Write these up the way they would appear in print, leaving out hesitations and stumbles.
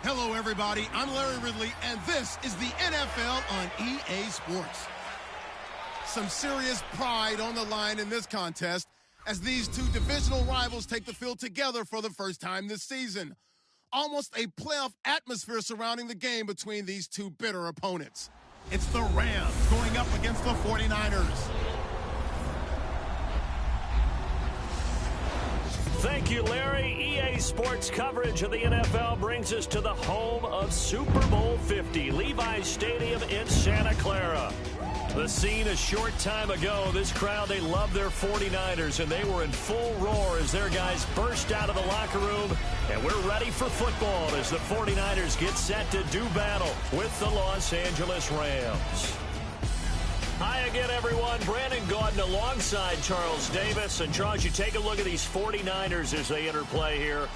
Hello, everybody. I'm Larry Ridley, and this is the NFL on EA Sports. Some serious pride on the line in this contest as these two divisional rivals take the field together for the first time this season. Almost a playoff atmosphere surrounding the game between these two bitter opponents. It's the Rams going up against the 49ers. Thank you, Larry. EA Sports coverage of the NFL brings us to the home of Super Bowl 50, Levi's Stadium in Santa Clara. The scene a short time ago, this crowd, they love their 49ers, and they were in full roar as their guys burst out of the locker room. And we're ready for football as the 49ers get set to do battle with the Los Angeles Rams. Hi again, everyone. Brandon Gaudin alongside Charles Davis. And Charles, you take a look at these 49ers as they enter play here.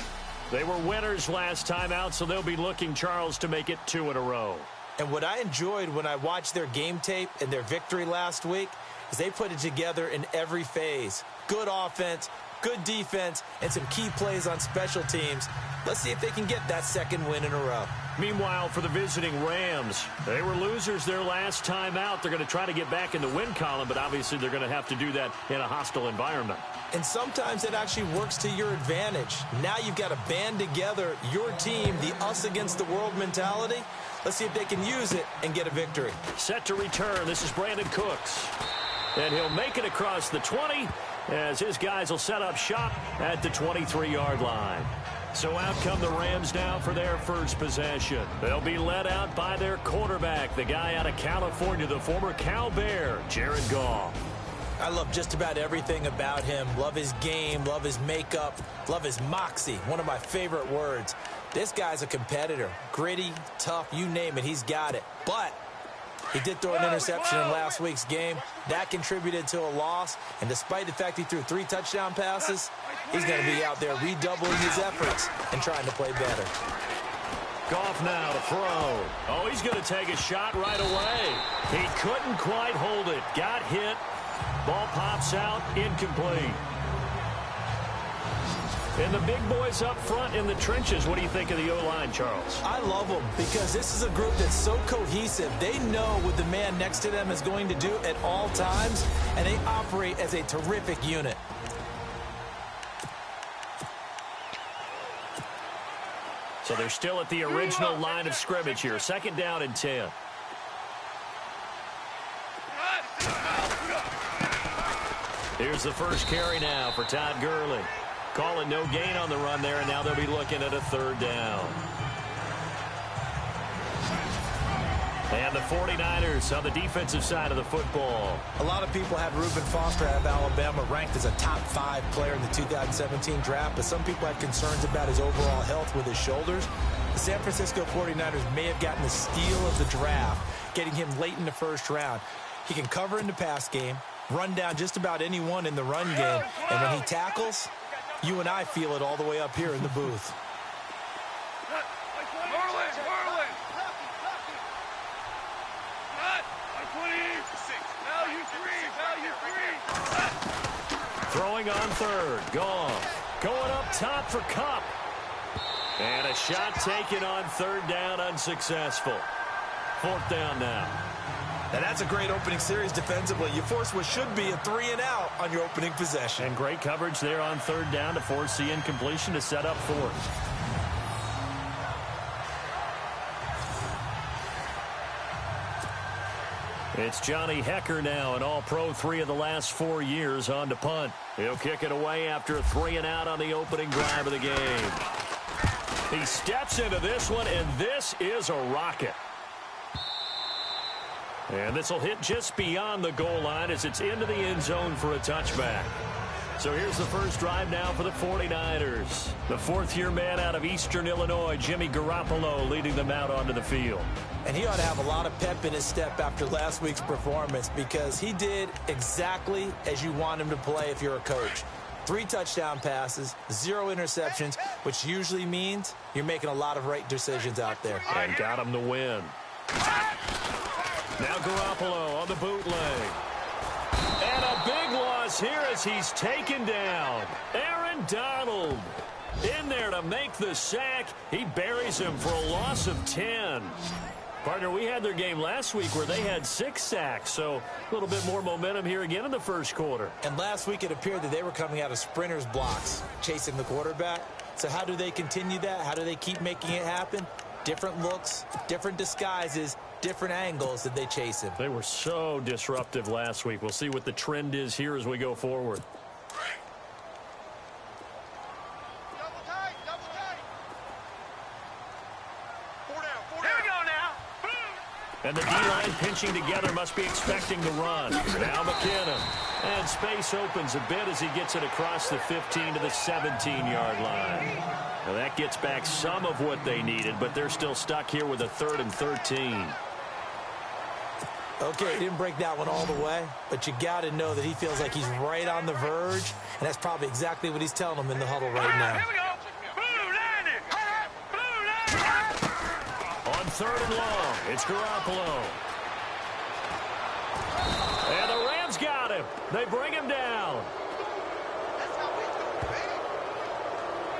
They were winners last time out, so they'll be looking, Charles, to make it 2 in a row. And what I enjoyed when I watched their game tape and their victory last week is they put it together in every phase. Good offense, good defense, and some key plays on special teams. Let's see if they can get that second win in a row. Meanwhile, for the visiting Rams, they were losers their last time out. They're going to try to get back in the win column, but obviously they're going to have to do that in a hostile environment. And sometimes it actually works to your advantage. Now you've got to band together your team, the us against the world mentality. Let's see if they can use it and get a victory. Set to return. This is Brandon Cooks. And he'll make it across the 20 as his guys will set up shop at the 23-yard line. So out come the Rams now for their first possession. They'll be led out by their quarterback, the guy out of California, the former Cal Bear, Jared Goff. I love just about everything about him. Love his game, love his makeup, love his moxie, one of my favorite words. This guy's a competitor. Gritty, tough, you name it, he's got it. But he did throw an interception in last week's game. That contributed to a loss. And despite the fact he threw 3 touchdown passes, he's going to be out there redoubling his efforts and trying to play better. Goff now to throw. Oh, he's going to take a shot right away. He couldn't quite hold it. Got hit. Ball pops out, incomplete. And the big boys up front in the trenches, what do you think of the O-line, Charles? I love them because this is a group that's so cohesive. They know what the man next to them is going to do at all times, and they operate as a terrific unit. So they're still at the original line of scrimmage here. 2nd down and 10. Here's the first carry now for Todd Gurley. Calling no gain on the run there, and now they'll be looking at a 3rd down. And the 49ers on the defensive side of the football. A lot of people have Reuben Foster out of Alabama ranked as a top 5 player in the 2017 draft, but some people have concerns about his overall health with his shoulders. The San Francisco 49ers may have gotten the steal of the draft, getting him late in the 1st round. He can cover in the pass game, run down just about anyone in the run game, and when he tackles, you and I feel it all the way up here in the booth. Throwing on 3rd. Goff going up top for Kupp. And a shot taken on 3rd down, unsuccessful. 4th down now. And that's a great opening series defensively. You force what should be a 3-and-out on your opening possession. And great coverage there on 3rd down to force the incompletion to set up 4th. It's Johnny Hecker now, an all-pro 3 of the last 4 years on to punt. He'll kick it away after a 3-and-out on the opening drive of the game. He steps into this one, and this is a rocket. And this will hit just beyond the goal line as it's into the end zone for a touchback. So here's the first drive now for the 49ers. The 4th-year man out of Eastern Illinois, Jimmy Garoppolo, leading them out onto the field. And he ought to have a lot of pep in his step after last week's performance because he did exactly as you want him to play if you're a coach. 3 touchdown passes, 0 interceptions, which usually means you're making a lot of right decisions out there. And got him to win. Now Garoppolo on the bootleg. And a big loss here as he's taken down. Aaron Donald. In there to make the sack. He buries him for a loss of 10. Partner, we had their game last week where they had 6 sacks, so a little bit more momentum here again in the first quarter. And last week it appeared that they were coming out of sprinters blocks, chasing the quarterback. So how do they continue that? How do they keep making it happen? Different looks, different disguises, different angles that they chase him. They were so disruptive last week. We'll see what the trend is here as we go forward. And the D-line pinching together must be expecting the run. Now McKinnon. And space opens a bit as he gets it across the 15 to the 17-yard line. Now that gets back some of what they needed, but they're still stuck here with a 3rd and 13. Okay, he didn't break that one all the way, but you got to know that he feels like he's right on the verge, and that's probably exactly what he's telling them in the huddle right now. Here we go. On 3rd and long, it's Garoppolo. And the Rams got him. They bring him down.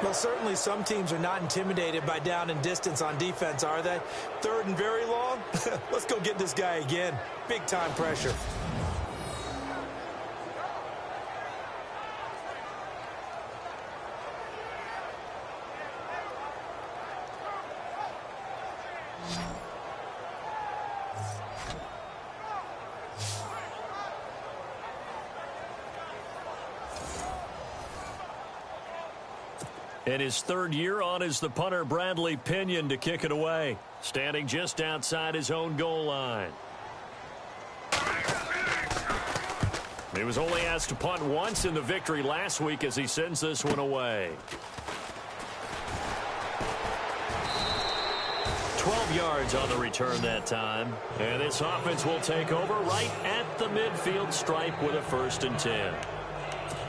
Well, certainly some teams are not intimidated by down and distance on defense, are they? 3rd and very long? Let's go get this guy again. Big time pressure. In his 3rd year on is the punter Bradley Pinion to kick it away, standing just outside his own goal line. He was only asked to punt once in the victory last week as he sends this one away. 12 yards on the return that time. And this offense will take over right at the midfield stripe with a 1st and 10.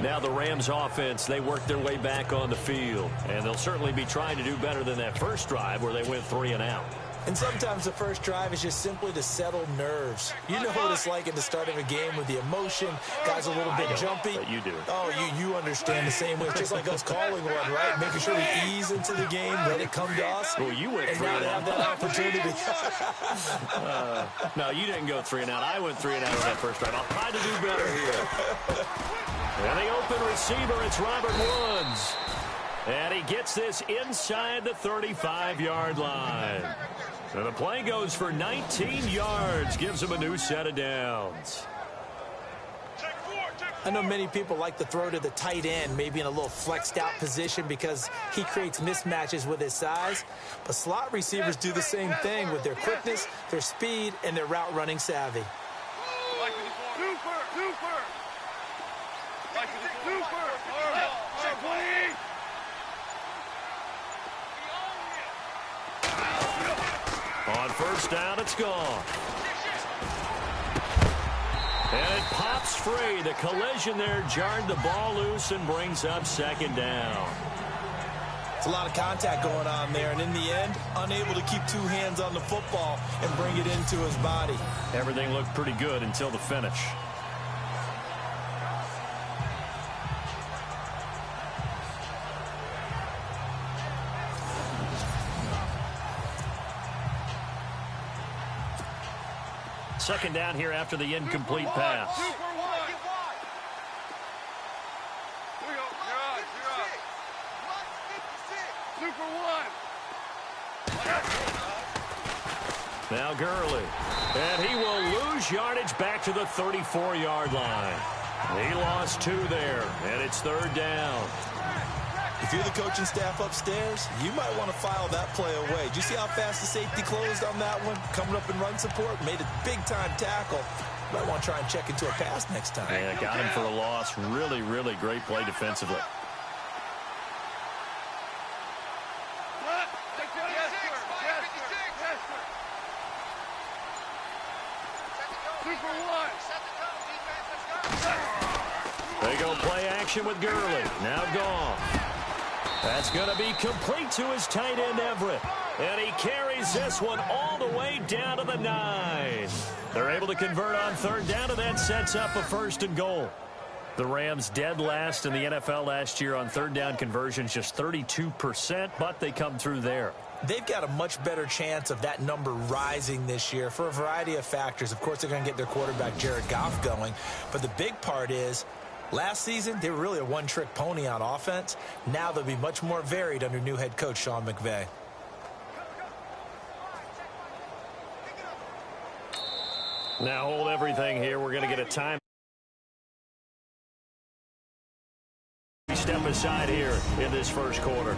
Now the Rams offense, they work their way back on the field. And they'll certainly be trying to do better than that first drive where they went 3 and out. And sometimes the first drive is just simply to settle nerves. You know what it's like at the start of a game with the emotion. Guys a little bit jumpy. But you do. Oh, you understand the same way. It's just like us calling one, right? Making sure we ease into the game, let it come to us. Well, you went 3 and out. And now they have that opportunity. No, you didn't go 3 and out. I went 3 and out on that first drive. I'll try to do better here. And the open receiver, it's Robert Woods. And he gets this inside the 35-yard line. And the play goes for 19 yards, gives him a new set of downs. I know many people like to throw to the tight end, maybe in a little flexed out position because he creates mismatches with his size. But slot receivers do the same thing with their quickness, their speed, and their route running savvy. On first down, it's gone. And it pops free. The collision there jarred the ball loose and brings up 2nd down. It's a lot of contact going on there, and in the end, unable to keep 2 hands on the football and bring it into his body. Everything looked pretty good until the finish. Second down here after the incomplete pass. Now Gurley. And he will lose yardage back to the 34-yard line. He lost 2 there, and it's 3rd down. If you're the coaching staff upstairs, you might want to file that play away. Did you see how fast the safety closed on that one? Coming up in run support, made a big-time tackle. Might want to try and check into a pass next time. Yeah, got him for a loss. Really, really great play defensively. They go play action with Gurley. Now gone. That's going to be complete to his tight end, Everett. And he carries this one all the way down to the 9. They're able to convert on 3rd down, and that sets up a 1st and goal. The Rams dead last in the NFL last year on third down conversions, just 32%, but they come through there. They've got a much better chance of that number rising this year for a variety of factors. Of course, they're going to get their quarterback, Jared Goff, going. But the big part is, last season, they were really a one-trick pony on offense. Now they'll be much more varied under new head coach Sean McVay. Now hold everything here. We're going to get a time. Step aside here in this first quarter.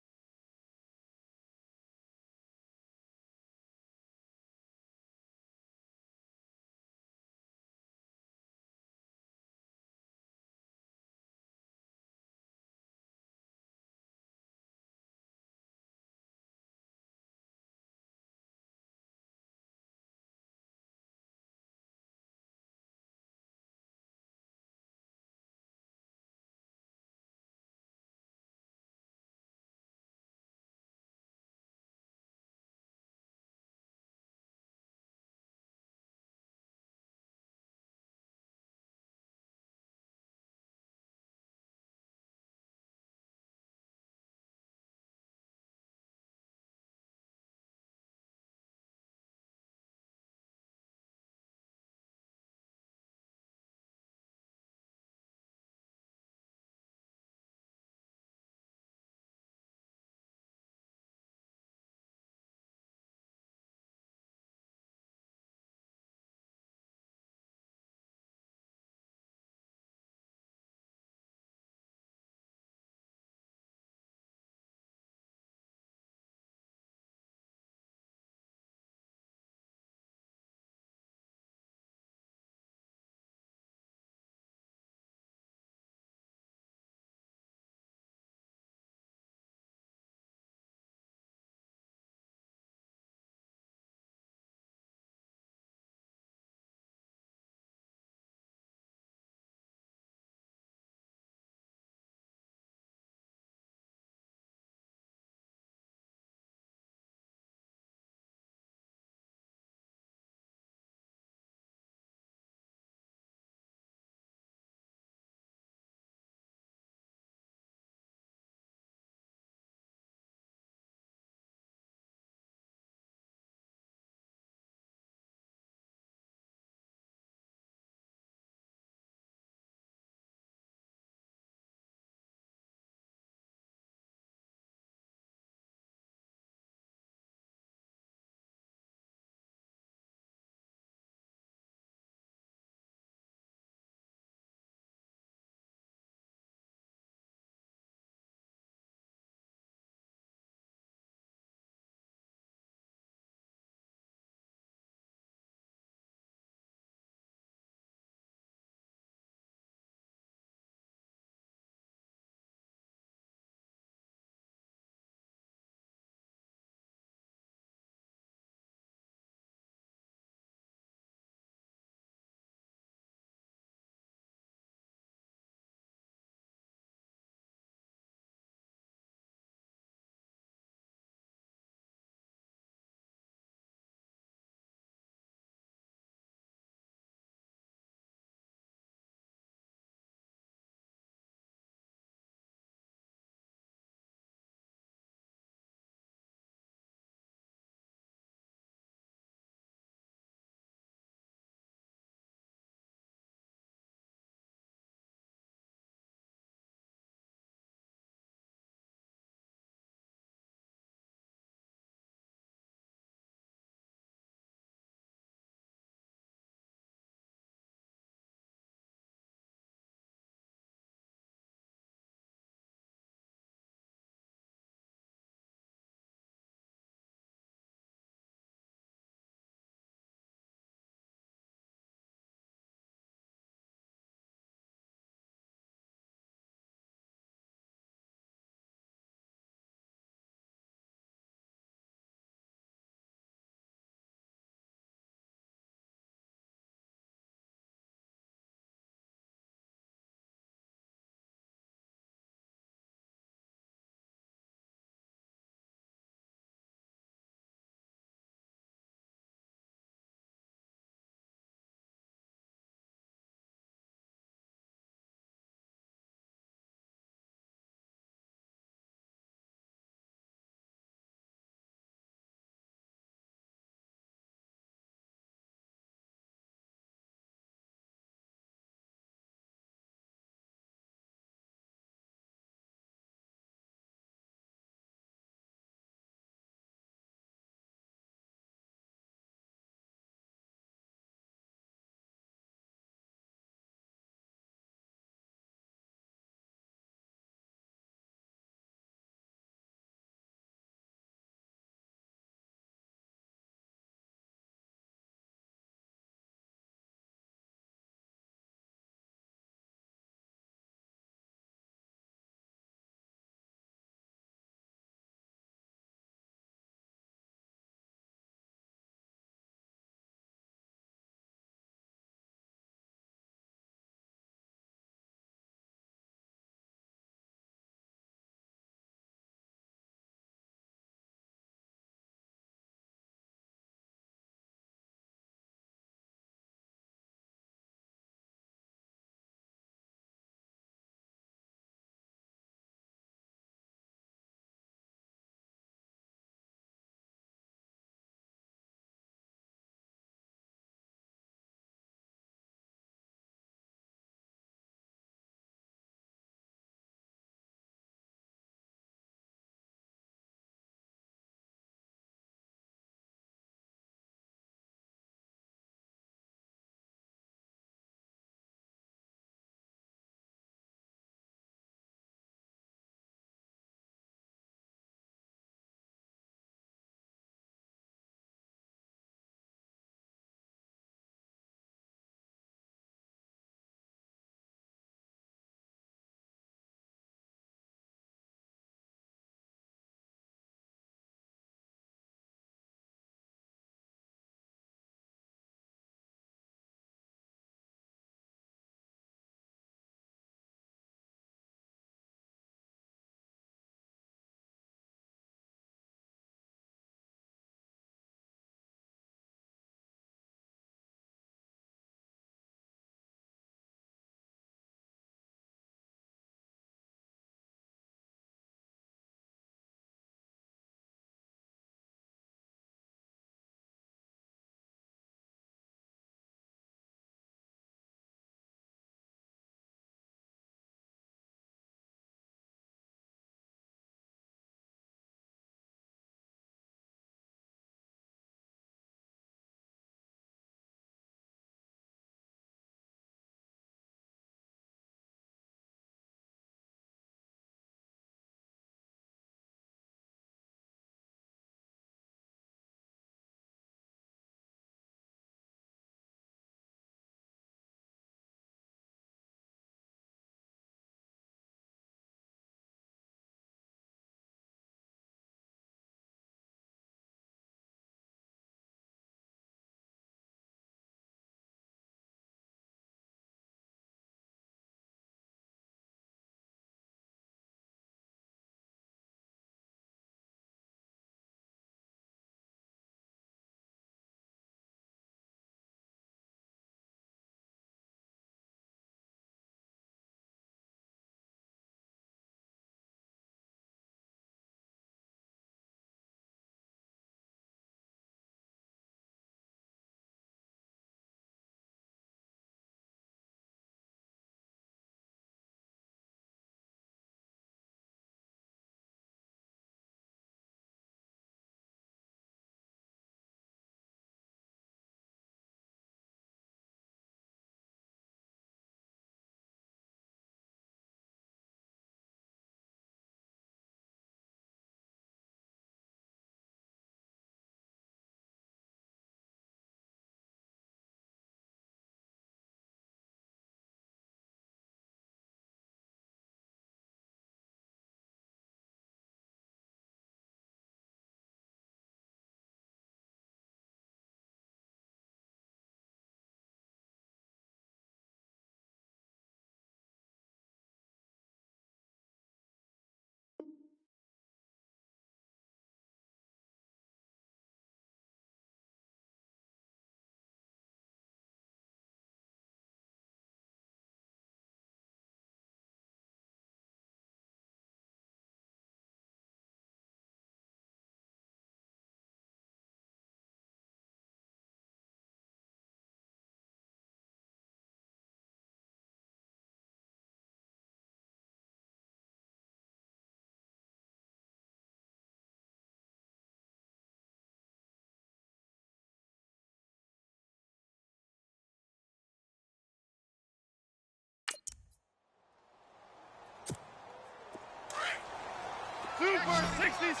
66.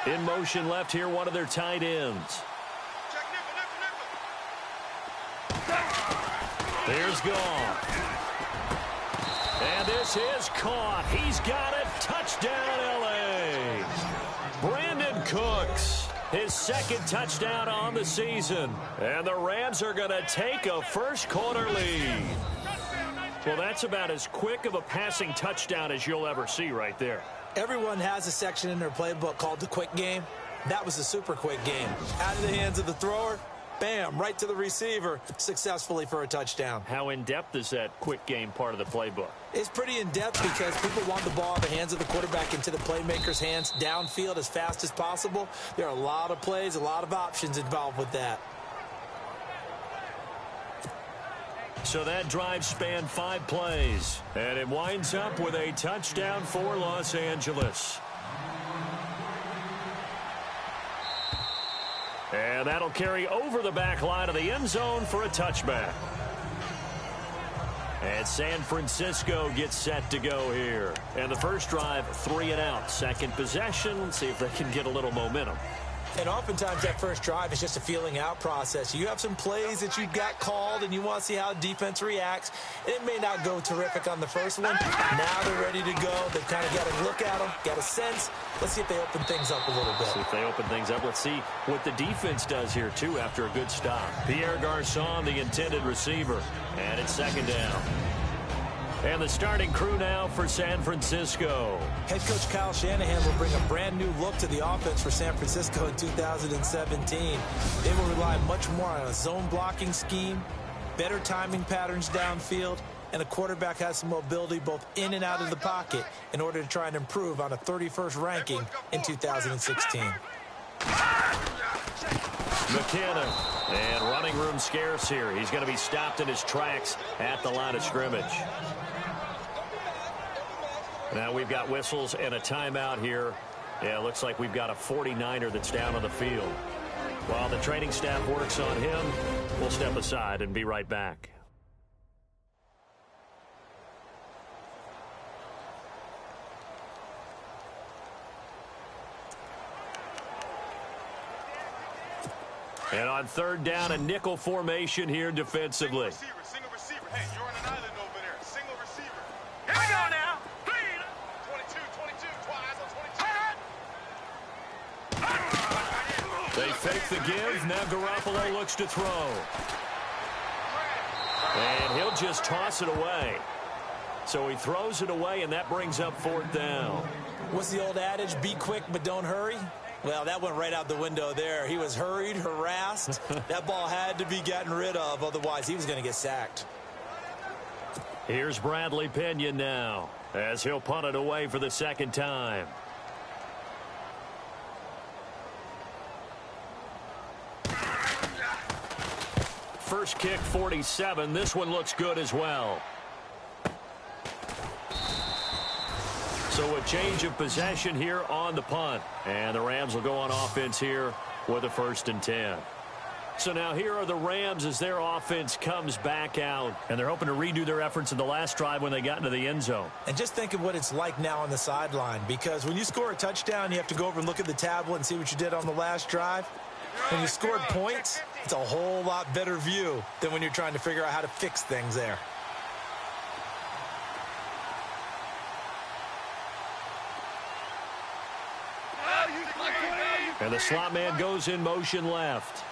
In motion left here, one of their tight ends. Here's Goff. And this is caught. He's got it. Touchdown, L.A. Brandon Cooks, his second touchdown on the season. And the Rams are going to take a first-quarter lead. Well, that's about as quick of a passing touchdown as you'll ever see right there. Everyone has a section in their playbook called the quick game. That was a super quick game. Out of the hands of the thrower, bam, right to the receiver, successfully for a touchdown. How in-depth is that quick game part of the playbook? It's pretty in-depth because people want the ball in the hands of the quarterback into the playmaker's hands downfield as fast as possible. There are a lot of plays, a lot of options involved with that. So that drive spanned 5 plays, and it winds up with a touchdown for Los Angeles. And that'll carry over the back line of the end zone for a touchback. And San Francisco gets set to go here. And the first drive, 3 and out. Second possession, let's see if they can get a little momentum. And oftentimes that first drive is just a feeling out process. You have some plays that you've got called and you want to see how defense reacts. It may not go terrific on the first one. Now they're ready to go. They've kind of got to look at them, got a sense. Let's see if they open things up a little bit. See if they open things up. Let's see what the defense does here, too, after a good stop. Pierre Garçon, the intended receiver. And it's second down. And the starting crew now for San Francisco. Head coach Kyle Shanahan will bring a brand new look to the offense for San Francisco in 2017. They will rely much more on a zone blocking scheme, better timing patterns downfield, and a quarterback has some mobility both in and out of the pocket in order to try and improve on a 31st ranking in 2016. McKinnon, and running room scarce here. He's going to be stopped in his tracks at the line of scrimmage. Now we've got whistles and a timeout here. Yeah, it looks like we've got a 49er that's down on the field. While the training staff works on him, we'll step aside and be right back. And on third down, a nickel formation here defensively. Single receiver. Hey, you're on an island over there. Single receiver. Here we go now. 22, twice on 22. They fake the give. Now Garoppolo looks to throw. And he'll just toss it away. So he throws it away, and that brings up fourth down. What's the old adage? Be quick, but don't hurry. Well, that went right out the window there. He was hurried, harassed. That ball had to be gotten rid of, otherwise he was going to get sacked. Here's Bradley Pinion now, as he'll punt it away for the second time. First kick, 47. This one looks good as well. So a change of possession here on the punt. And the Rams will go on offense here with a 1st and 10. So now here are the Rams as their offense comes back out. And they're hoping to redo their efforts in the last drive when they got into the end zone. And just think of what it's like now on the sideline. Because when you score a touchdown, you have to go over and look at the tablet and see what you did on the last drive. When you scored points, it's a whole lot better view than when you're trying to figure out how to fix things there. And the slot man goes in motion left.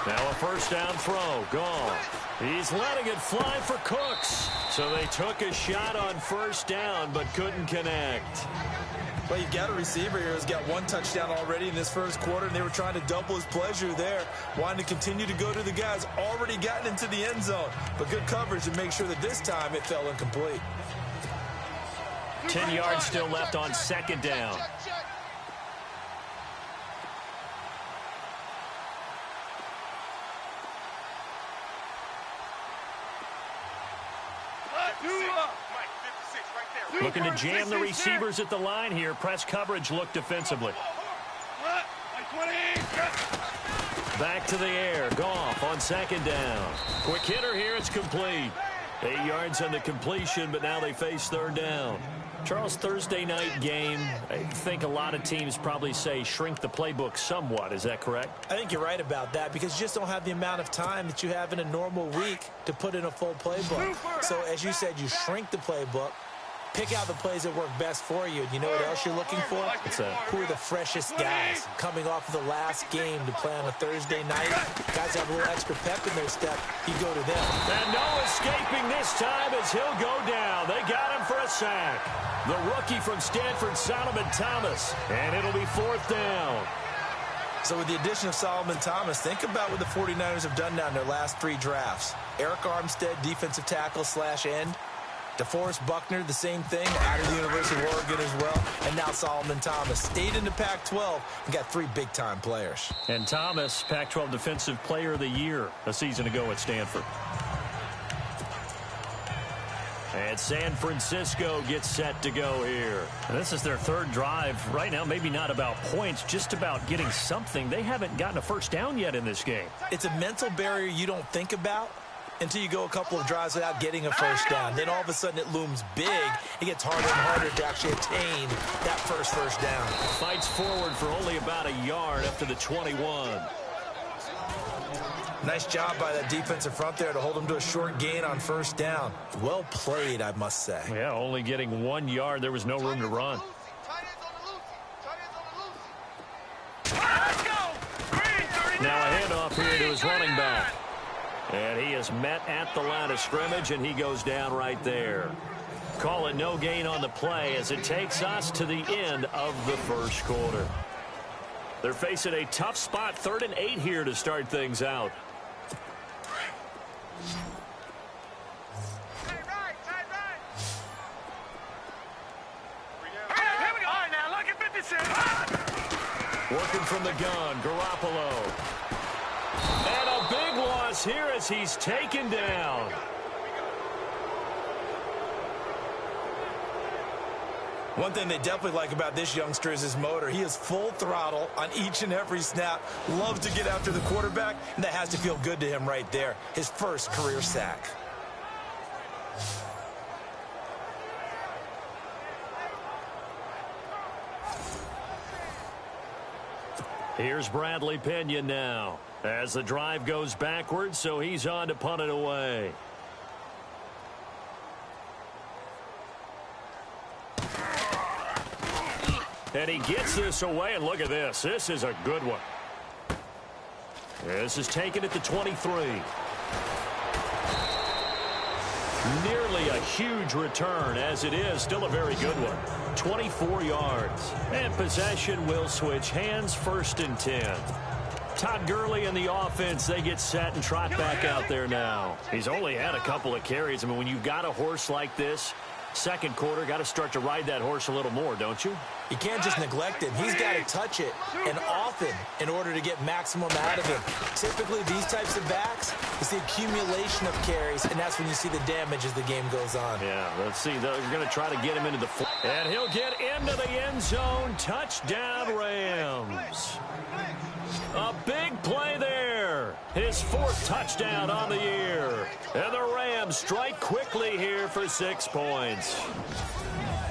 Now a first down throw. Gone. He's letting it fly for Cooks. So they took a shot on first down but couldn't connect. Well, you've got a receiver here who's got 1 touchdown already in this first quarter, and they were trying to double his pleasure there, wanting to continue to go to the guys already gotten into the end zone. But good coverage to make sure that this time it fell incomplete. 10 yards still left on second down. Looking to jam the receivers at the line here. Press coverage look defensively. Back to the air. Goff on second down. Quick hitter here. It's complete. 8 yards on the completion, but now they face third down. Charles, Thursday night game, I think a lot of teams probably say shrink the playbook somewhat. Is that correct? I think you're right about that because you just don't have the amount of time that you have in a normal week to put in a full playbook. So as you said, you shrink the playbook, pick out the plays that work best for you. And you know what else you're looking for? Who are the freshest guys coming off of the last game to play on a Thursday night? Guys have a little extra pep in their step. You go to them. And no escaping this time as he'll go down. They got him for a sack. The rookie from Stanford, Solomon Thomas. And it'll be fourth down. So with the addition of Solomon Thomas, think about what the 49ers have done now in their last 3 drafts. Eric Armstead, defensive tackle / end. DeForest Buckner, the same thing, out of the University of Oregon as well. And now Solomon Thomas stayed in the Pac-12 and got 3 big-time players. And Thomas, Pac-12 Defensive Player of the Year a season ago at Stanford. And San Francisco gets set to go here. And this is their 3rd drive. Right now, maybe not about points, just about getting something. They haven't gotten a first down yet in this game. It's a mental barrier you don't think about until you go a couple of drives without getting a first down. Then all of a sudden it looms big. It gets harder and harder to actually attain that first down. Fights forward for only about a yard up to the 21. Nice job by that defensive front there to hold him to a short gain on first down. Well played, I must say. Yeah, only getting 1 yard. There was no room to run. Now a handoff here to his running back. And he is met at the line of scrimmage, and he goes down right there. Call it no gain on the play as it takes us to the end of the first quarter. They're facing a tough spot, 3rd and 8 here to start things out. Working from the gun, Garoppolo. And a big loss here as he's taken down. One thing they definitely like about this youngster is his motor. He is full throttle on each and every snap. Loves to get after the quarterback, and that has to feel good to him right there. His first career sack. Here's Bradley Pinion now as the drive goes backwards, so he's on to punt it away. And he gets this away, and look at this. This is a good one. This is taken at the 23. Nearly a huge return, as it is still a very good one. 24 yards. And possession will switch hands, 1st and 10. Todd Gurley and the offense, they get set and trot back out there now. He's only had a couple of carries. I mean, when you've got a horse like this, 2nd quarter, got to start to ride that horse a little more, don't you? You can't just neglect him. He's got to touch it, and often, in order to get maximum out of him. Typically, these types of backs, it's the accumulation of carries, and that's when you see the damage as the game goes on. Yeah, let's see. They're going to try to get him into the... And he'll get into the end zone. Touchdown, Rams. A big play there. His 4th touchdown on the year. And the Rams strike quickly here for 6 points.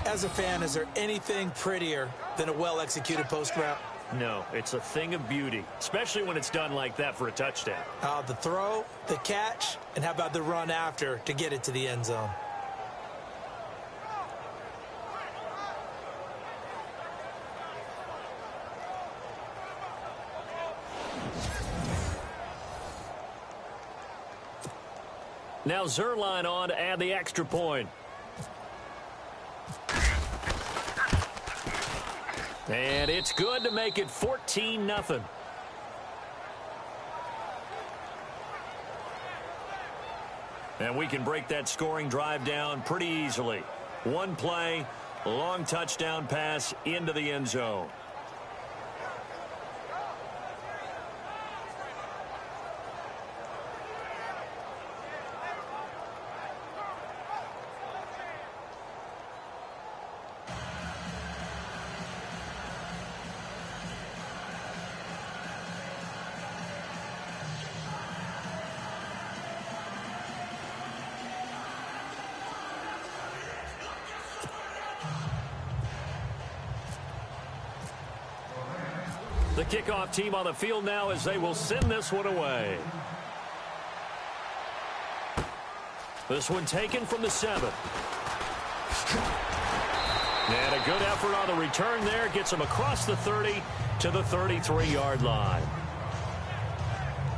As a fan, is there anything prettier than a well-executed post route? No, it's a thing of beauty, especially when it's done like that for a touchdown. The throw, the catch, and how about the run after to get it to the end zone? Now Zerline on to add the extra point. And it's good to make it 14-0. And we can break that scoring drive down pretty easily. One play, long touchdown pass into the end zone. The kickoff team on the field now as they will send this one away. This one taken from the 7. And a good effort on the return there. Gets him across the 30 to the 33-yard line.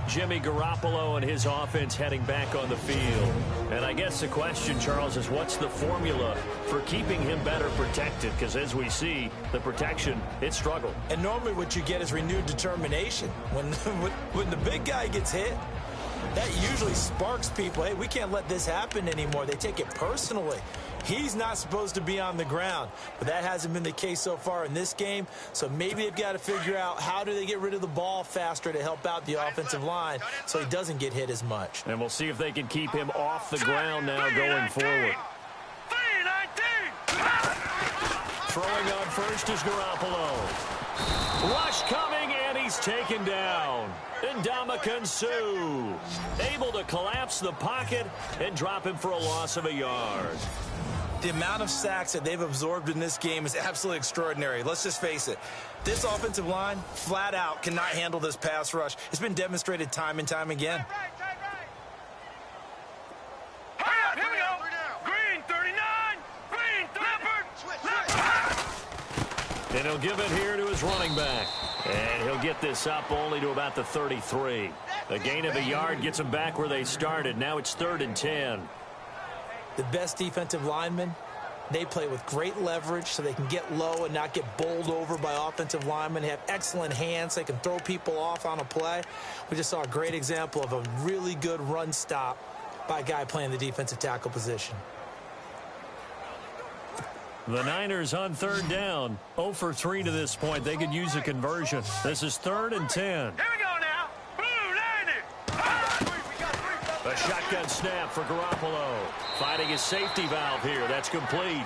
Jimmy Garoppolo and his offense heading back on the field. And I guess the question, Charles, is what's the formula for keeping him better protected? Because as we see, the protection, it struggled. And normally what you get is renewed determination. When the big guy gets hit, that usually sparks people. Hey, we can't let this happen anymore. They take it personally. He's not supposed to be on the ground, but that hasn't been the case so far in this game. So maybe they've got to figure out how do they get rid of the ball faster to help out the offensive line so he doesn't get hit as much. And we'll see if they can keep him off the ground now going forward. Throwing on first is Garoppolo. Rush coming, and he's taken down. Ndamukong Suh able to collapse the pocket and drop him for a loss of a yard. The amount of sacks that they've absorbed in this game is absolutely extraordinary. Let's just face it. This offensive line, flat out, cannot handle this pass rush. It's been demonstrated time and time again. Here we go. Green 39. Green leopard. And he'll give it here to his running back. And he'll get this up only to about the 33. A gain of a yard gets them back where they started. Now it's 3rd and 10. The best defensive linemen, they play with great leverage so they can get low and not get bowled over by offensive linemen. They have excellent hands. They can throw people off on a play. We just saw a great example of a really good run stop by a guy playing the defensive tackle position. The Niners on 3rd down. 0 for 3 to this point. They could use a conversion. This is 3rd and 10. Here we go now. Blue landed. A shotgun snap for Garoppolo. Finding his safety valve here. That's complete.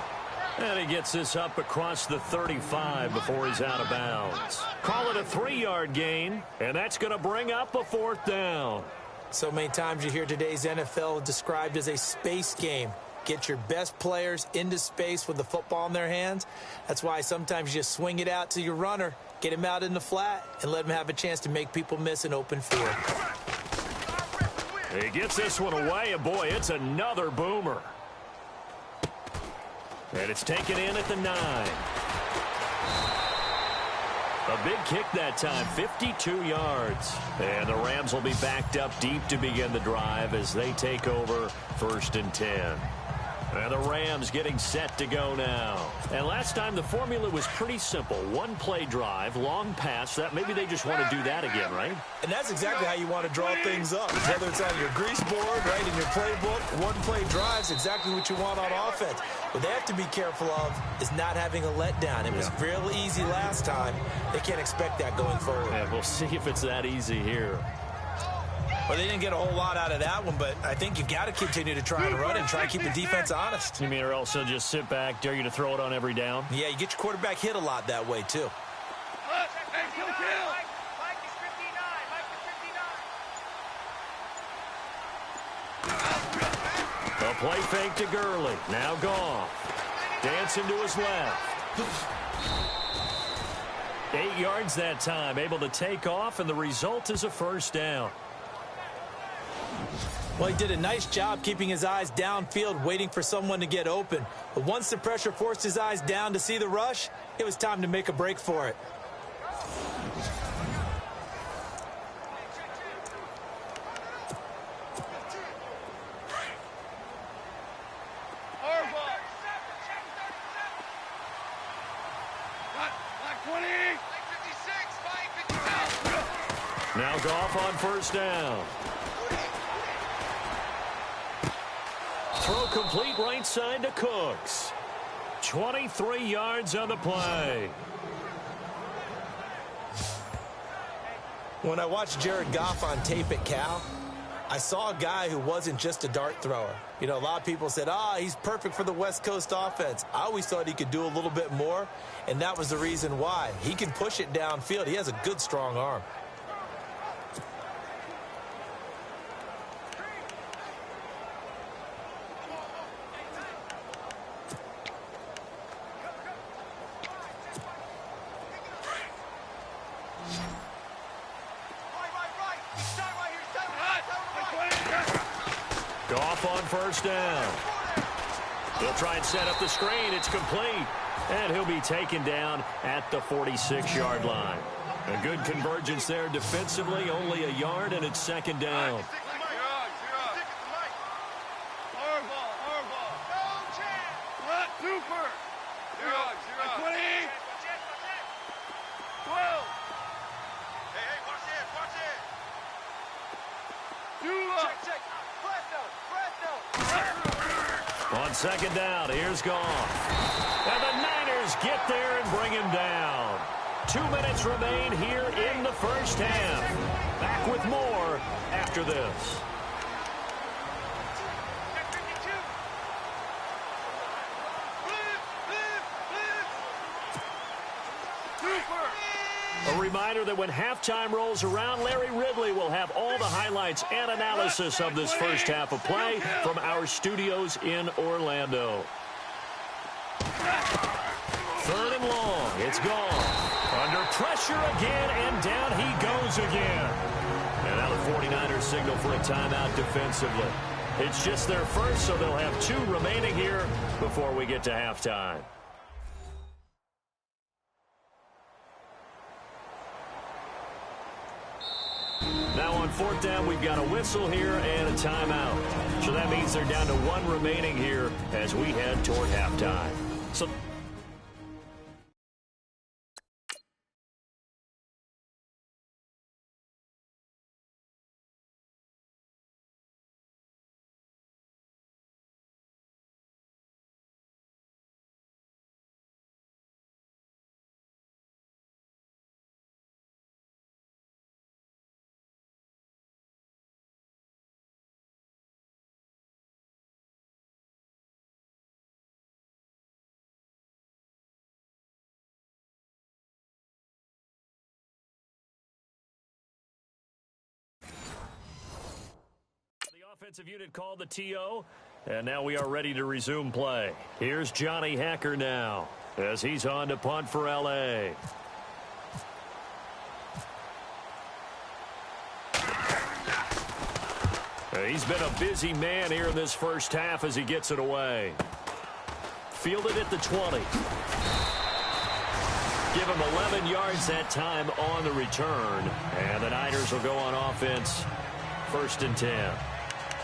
And he gets this up across the 35 before he's out of bounds. Call it a 3-yard gain, and that's going to bring up a 4th down. So many times you hear today's NFL described as a space game. Get your best players into space with the football in their hands. That's why sometimes you just swing it out to your runner, get him out in the flat, and let him have a chance to make people miss an open field. He gets this one away, and boy, it's another boomer. And it's taken in at the 9. A big kick that time, 52 yards. And the Rams will be backed up deep to begin the drive as they take over 1st and 10. And the Rams getting set to go now. And last time the formula was pretty simple. 1-play drive, long pass. That maybe they just want to do that again, right? And that's exactly how you want to draw things up. Whether it's on your grease board, right, in your playbook, 1-play drives, exactly what you want on offense. What they have to be careful of is not having a letdown. It was real easy last time. They can't expect that going forward. Yeah, we'll see if it's that easy here. Well, they didn't get a whole lot out of that one, but I think you've got to continue to try and run and try and keep the defense honest. You mean or else they'll just sit back, dare you to throw it on every down? Yeah, you get your quarterback hit a lot that way, too. A play fake to Gurley. Now Goff. Dancing to his left. 8 yards that time. Able to take off, and the result is a 1st down. Well, he did a nice job keeping his eyes downfield, waiting for someone to get open. But once the pressure forced his eyes down to see the rush, it was time to make a break for it. Now Goff on 1st down. Throw complete right side to Cooks. 23 yards on the play. When I watched Jared Goff on tape at Cal, I saw a guy who wasn't just a dart thrower. You know, a lot of people said, he's perfect for the West Coast offense. I always thought he could do a little bit more, and that was the reason why. He can push it downfield. He has a good, strong arm. Goff on first down. He'll try and set up the screen. It's complete. And he'll be taken down at the 46-yard line. A good convergence there defensively, only a yard, and it's second down. On second down, here's Goff. And the Niners get there and bring him down. 2 minutes remain here in the first half. Back with more after this. A reminder that when halftime rolls around, Larry Ridley will have all the highlights and analysis of this first half of play from our studios in Orlando. Third and long. It's gone. Under pressure again, and down he goes again. And now the 49ers signal for a timeout defensively. It's just their first, so they'll have 2 remaining here before we get to halftime. Now on fourth down, we've got a whistle here and a timeout. So that means they're down to 1 remaining here as we head toward halftime. So offensive unit called the TO, and now we are ready to resume play. Here's Johnny Hacker now as he's on to punt for LA. He's been a busy man here in this first half as he gets it away. Fielded at the 20. Give him 11 yards that time on the return, and the Niners will go on offense. First and 10.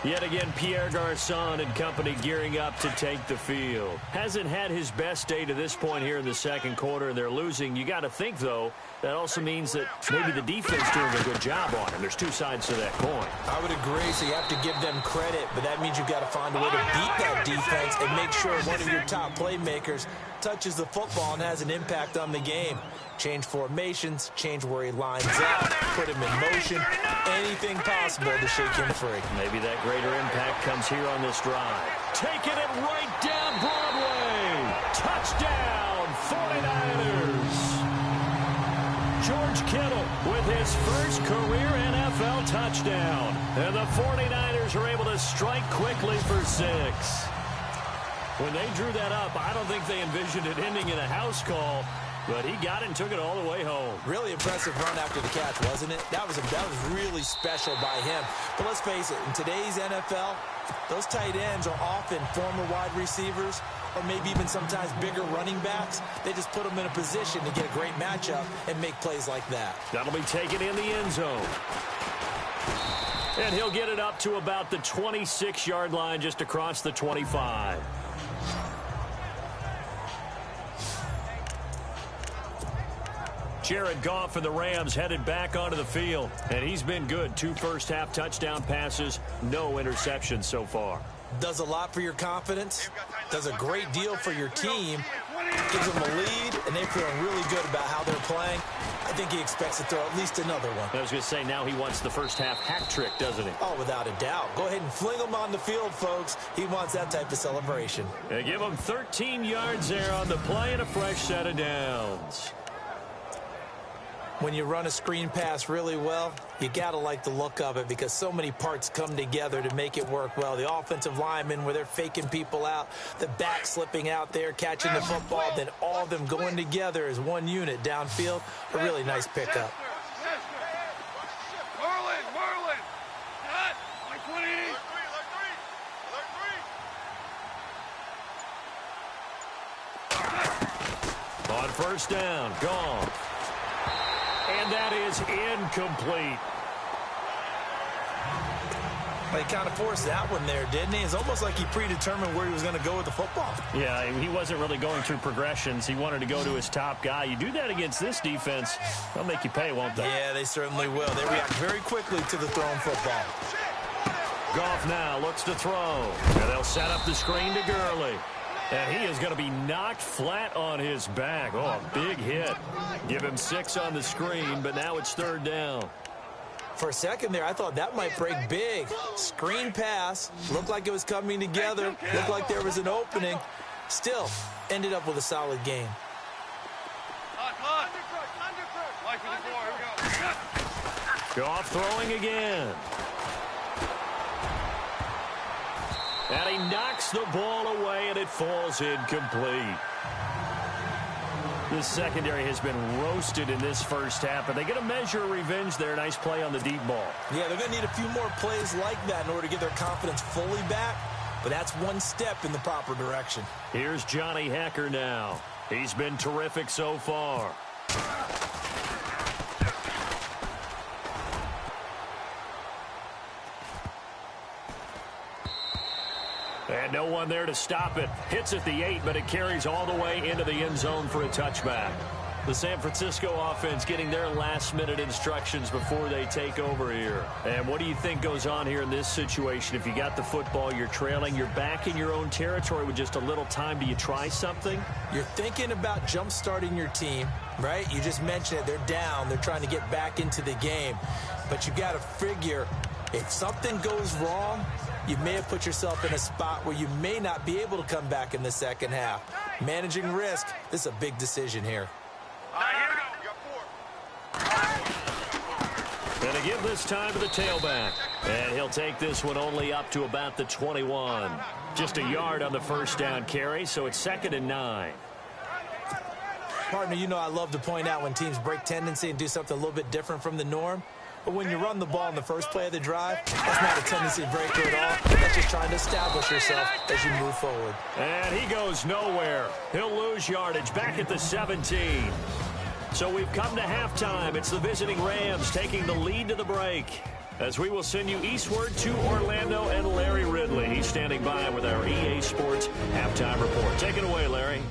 Yet again, Pierre Garçon and company gearing up to take the field. Hasn't had his best day to this point here in the second quarter, and they're losing. You got to think, though, that also means that maybe the defense doing a good job on him. There's 2 sides to that coin. I would agree, so you have to give them credit, but that means you've got to find a way to beat that defense and make sure one of your top playmakers touches the football and has an impact on the game. Change formations, change where he lines up, put him in motion, anything possible to shake him free. Maybe that greater impact comes here on this drive. Taking it right down Broadway. Touchdown, 49ers. George Kittle with his first career NFL touchdown. And the 49ers are able to strike quickly for 6. When they drew that up, I don't think they envisioned it ending in a house call. But he got it and took it all the way home. Really impressive run after the catch, wasn't it? That was really special by him. But let's face it, in today's NFL, those tight ends are often former wide receivers or maybe even sometimes bigger running backs. They just put them in a position to get a great matchup and make plays like that. That'll be taken in the end zone. And he'll get it up to about the 26-yard line just across the 25. Jared Goff and the Rams headed back onto the field, and he's been good. 2 first-half touchdown passes, no interceptions so far. Does a lot for your confidence, does a great deal for your team, gives them a lead, and they're feeling really good about how they're playing. I think he expects to throw at least another one. I was going to say, now he wants the first-half hat trick, doesn't he? Oh, without a doubt. Go ahead and fling him on the field, folks. He wants that type of celebration. They give him 13 yards there on the play and a fresh set of downs. When you run a screen pass really well, you got to like the look of it because so many parts come together to make it work well. The offensive linemen where they're faking people out, the back slipping out there, catching the football, then all of them going together as one unit downfield. A really nice pickup. Marlin, cut, like 20. On first down, Goff. And that is incomplete. He kind of forced that one there, didn't he? It's almost like he predetermined where he was going to go with the football. Yeah, he wasn't really going through progressions. He wanted to go to his top guy. You do that against this defense, they'll make you pay, won't they? Yeah, they certainly will. They react very quickly to the thrown football. Goff now looks to throw. And they'll set up the screen to Gurley. And he is going to be knocked flat on his back. Oh, a big hit. Give him 6 on the screen, but now it's third down. For a second there, I thought that might break big. Screen pass. Looked like it was coming together. Looked like there was an opening. Still, ended up with a solid game. Goff throwing again. And he knocks the ball away, and it falls incomplete. The secondary has been roasted in this first half, but they get a measure of revenge there. Nice play on the deep ball. Yeah, they're going to need a few more plays like that in order to get their confidence fully back, but that's one step in the proper direction. Here's Johnny Hekker now. He's been terrific so far. And no one there to stop it. Hits at the 8, but it carries all the way into the end zone for a touchback. The San Francisco offense getting their last-minute instructions before they take over here. And what do you think goes on here in this situation? If you got the football, you're trailing, you're back in your own territory with just a little time. Do you try something? You're thinking about jump-starting your team, right? You just mentioned it. They're down. They're trying to get back into the game. But you got to figure if something goes wrong, you may have put yourself in a spot where you may not be able to come back in the second half. Managing risk, this is a big decision here. Gonna give this time to the tailback. And he'll take this one only up to about the 21. Just a yard on the first down carry, so it's 2nd and 9. Partner, you know I love to point out when teams break tendency and do something a little bit different from the norm. But when you run the ball in the first play of the drive, that's not a tendency breaker at all. That's just trying to establish yourself as you move forward. And he goes nowhere. He'll lose yardage back at the 17. So we've come to halftime. It's the visiting Rams taking the lead to the break. As we will send you eastward to Orlando and Larry Ridley. He's standing by with our EA Sports halftime report. Take it away, Larry.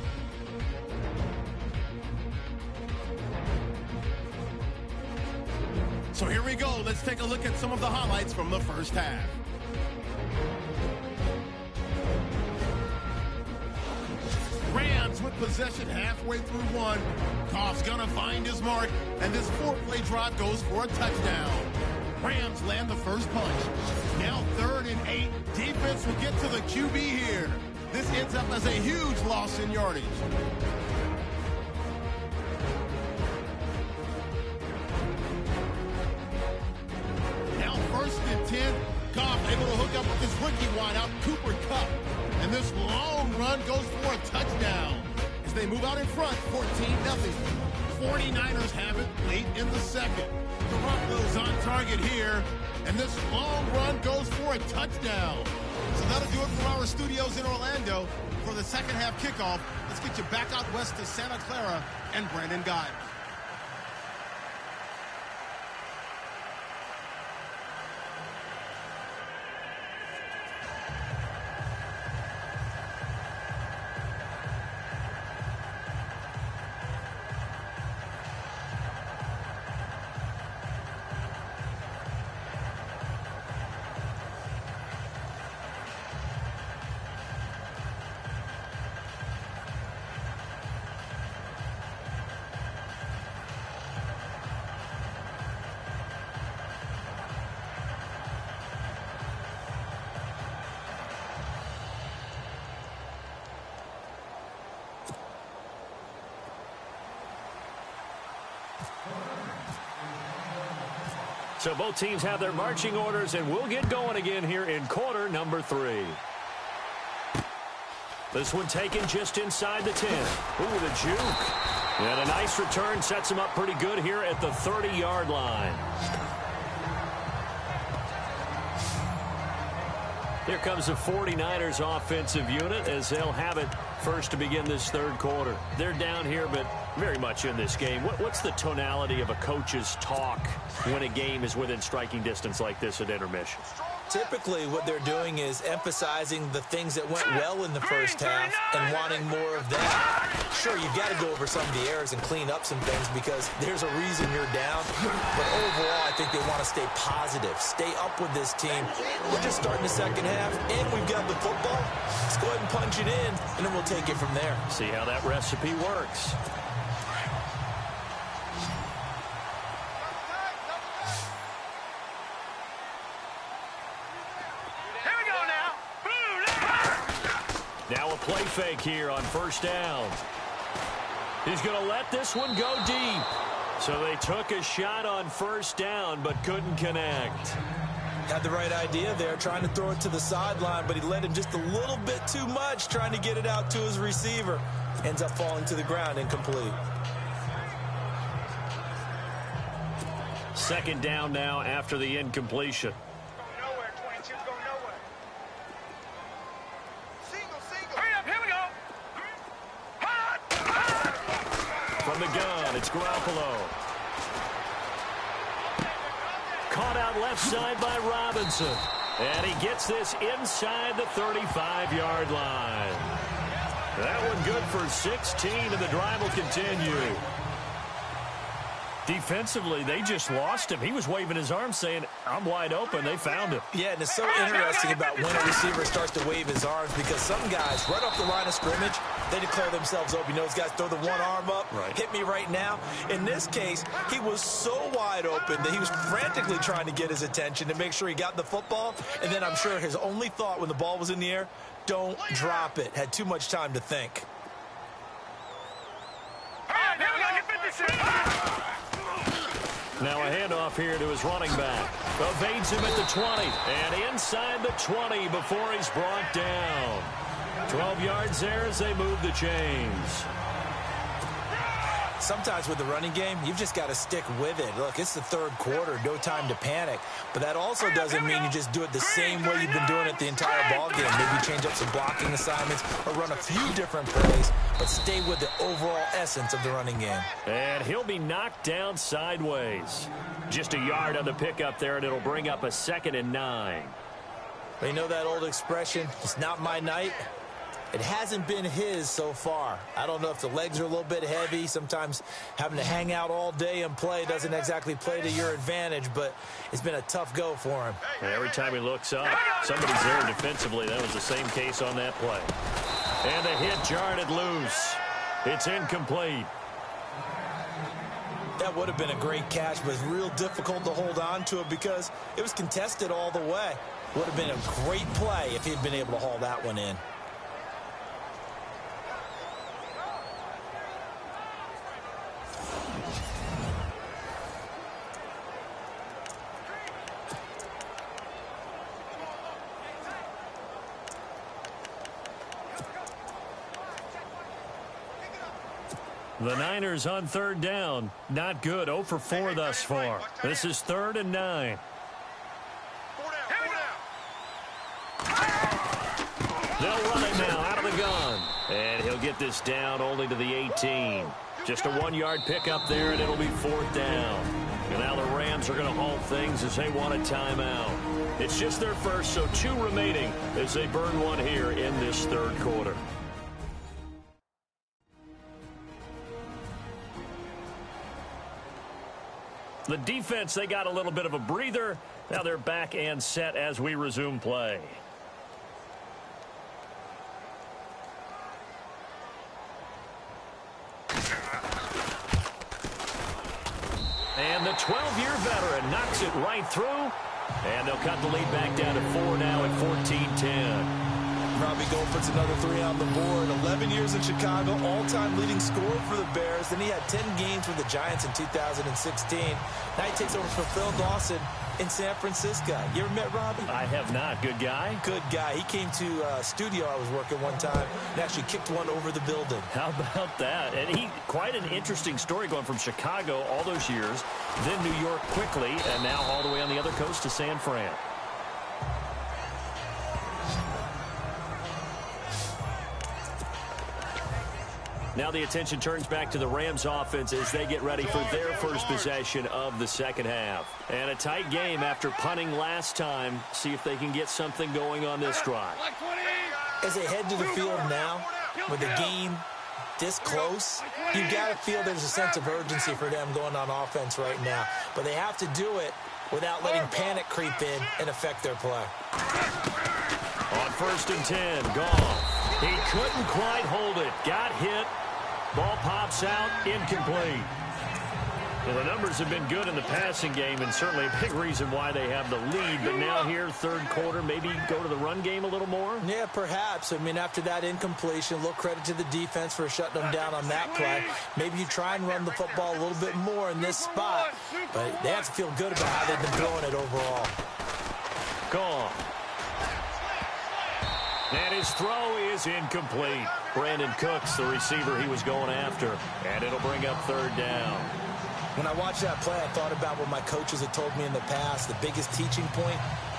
So here we go. Let's take a look at some of the highlights from the first half. Rams with possession halfway through one. Goff's gonna find his mark, and this 4-play drive goes for a touchdown. Rams land the first punch. Now 3rd and 8. Defense will get to the QB here. This ends up as a huge loss in yardage. Now 1st and 10. Goff able to hook up with his rookie wideout, Cooper Kupp. And this long run goes for a touchdown. As they move out in front, 14-0. 49ers have it late in the second. Garoppolo's on target here. And this long run goes for a touchdown. So that'll do it from our studios in Orlando. For the second half kickoff, let's get you back out west to Santa Clara and Brandon Guy. So both teams have their marching orders, and we'll get going again here in quarter number 3. This one taken just inside the 10. Ooh, the juke. And a nice return sets him up pretty good here at the 30-yard line. Here comes the 49ers offensive unit as they'll have it first to begin this third quarter. They're down here, but Very much in this game. What's the tonality of a coach's talk when a game is within striking distance like this at intermission? Typically, what they're doing is emphasizing the things that went well in the first half and wanting more of that. Sure, you've got to go over some of the errors and clean up some things because there's a reason you're down. But overall, I think they want to stay positive, stay up with this team. We're just starting the second half, and we've got the football. Let's go ahead and punch it in, and then we'll take it from there. See how that recipe works. Now a play fake here on first down. He's going to let this one go deep. So they took a shot on first down but couldn't connect. Had the right idea there, trying to throw it to the sideline, but he let him just a little bit too much, trying to get it out to his receiver. Ends up falling to the ground, incomplete. Second down now after the incompletion. From the gun, it's Garoppolo. Caught out left side by Robinson. And he gets this inside the 35-yard line. That one good for 16, and the drive will continue. Defensively, they just lost him. He was waving his arms saying, I'm wide open. They found him. Yeah, and it's so interesting about when a receiver starts to wave his arms because some guys, right off the line of scrimmage, they declare themselves open. You know, those guys throw the one arm up, hit me right now. In this case, he was so wide open that he was frantically trying to get his attention to make sure he got the football. And then I'm sure his only thought when the ball was in the air, don't drop it. Had too much time to think. Now a handoff here to his running back. Evades him at the 20 and inside the 20 before he's brought down. 12 yards there as they move the chains. Sometimes with the running game, you've just got to stick with it. Look, it's the third quarter, no time to panic. But that also doesn't mean you just do it the same way you've been doing it the entire ball game. Maybe change up some blocking assignments or run a few different plays, but stay with the overall essence of the running game. And he'll be knocked down sideways. Just a yard on the pickup there, and it'll bring up a 2nd and 9. You know that old expression, it's not my night? It hasn't been his so far. I don't know if the legs are a little bit heavy. Sometimes having to hang out all day and play doesn't exactly play to your advantage, but it's been a tough go for him. And every time he looks up, somebody's there defensively. That was the same case on that play. And the hit jarred it loose. It's incomplete. That would have been a great catch, but it's real difficult to hold on to it because it was contested all the way. Would have been a great play if he'd been able to haul that one in. The Niners on third down. Not good. 0 for 4 thus far. This is 3rd and 9. They'll run it now out of the gun. And he'll get this down only to the 18. Just a 1-yard pickup there, and it'll be 4th down. And now the Rams are going to halt things as they want a timeout. It's just their first, so 2 remaining as they burn one here in this third quarter. The defense, they got a little bit of a breather. Now they're back and set as we resume play. And the 12-year veteran knocks it right through. And they'll cut the lead back down to 4 now at 14-10. Robbie Gold puts another 3 on the board. 11 years in Chicago, all-time leading scorer for the Bears. Then he had 10 games with the Giants in 2016. Now he takes over for Phil Dawson in San Francisco. You ever met Robbie? I have not. Good guy? Good guy. He came to a studio I was working one time and actually kicked one over the building. How about that? And he, quite an interesting story going from Chicago all those years, then New York quickly, and now all the way on the other coast to San Fran. Now the attention turns back to the Rams offense as they get ready for their first possession of the second half. And a tight game after punting last time. See if they can get something going on this drive. As they head to the field now, with the game this close, you got to feel there's a sense of urgency for them going on offense right now. But they have to do it without letting panic creep in and affect their play. On 1st and 10, Goff. He couldn't quite hold it. Got hit. Ball pops out, incomplete. Well, the numbers have been good in the passing game, and certainly a big reason why they have the lead. But now here, third quarter, maybe go to the run game a little more? Yeah, perhaps. I mean, after that incompletion, a little credit to the defense for shutting them down on that play. Maybe you try and run the football a little bit more in this spot. But they have to feel good about how they've been throwing it overall. Goff. And his throw is incomplete. Brandon Cooks, the receiver he was going after. And it'll bring up third down. When I watched that play, I thought about what my coaches had told me in the past. The biggest teaching point,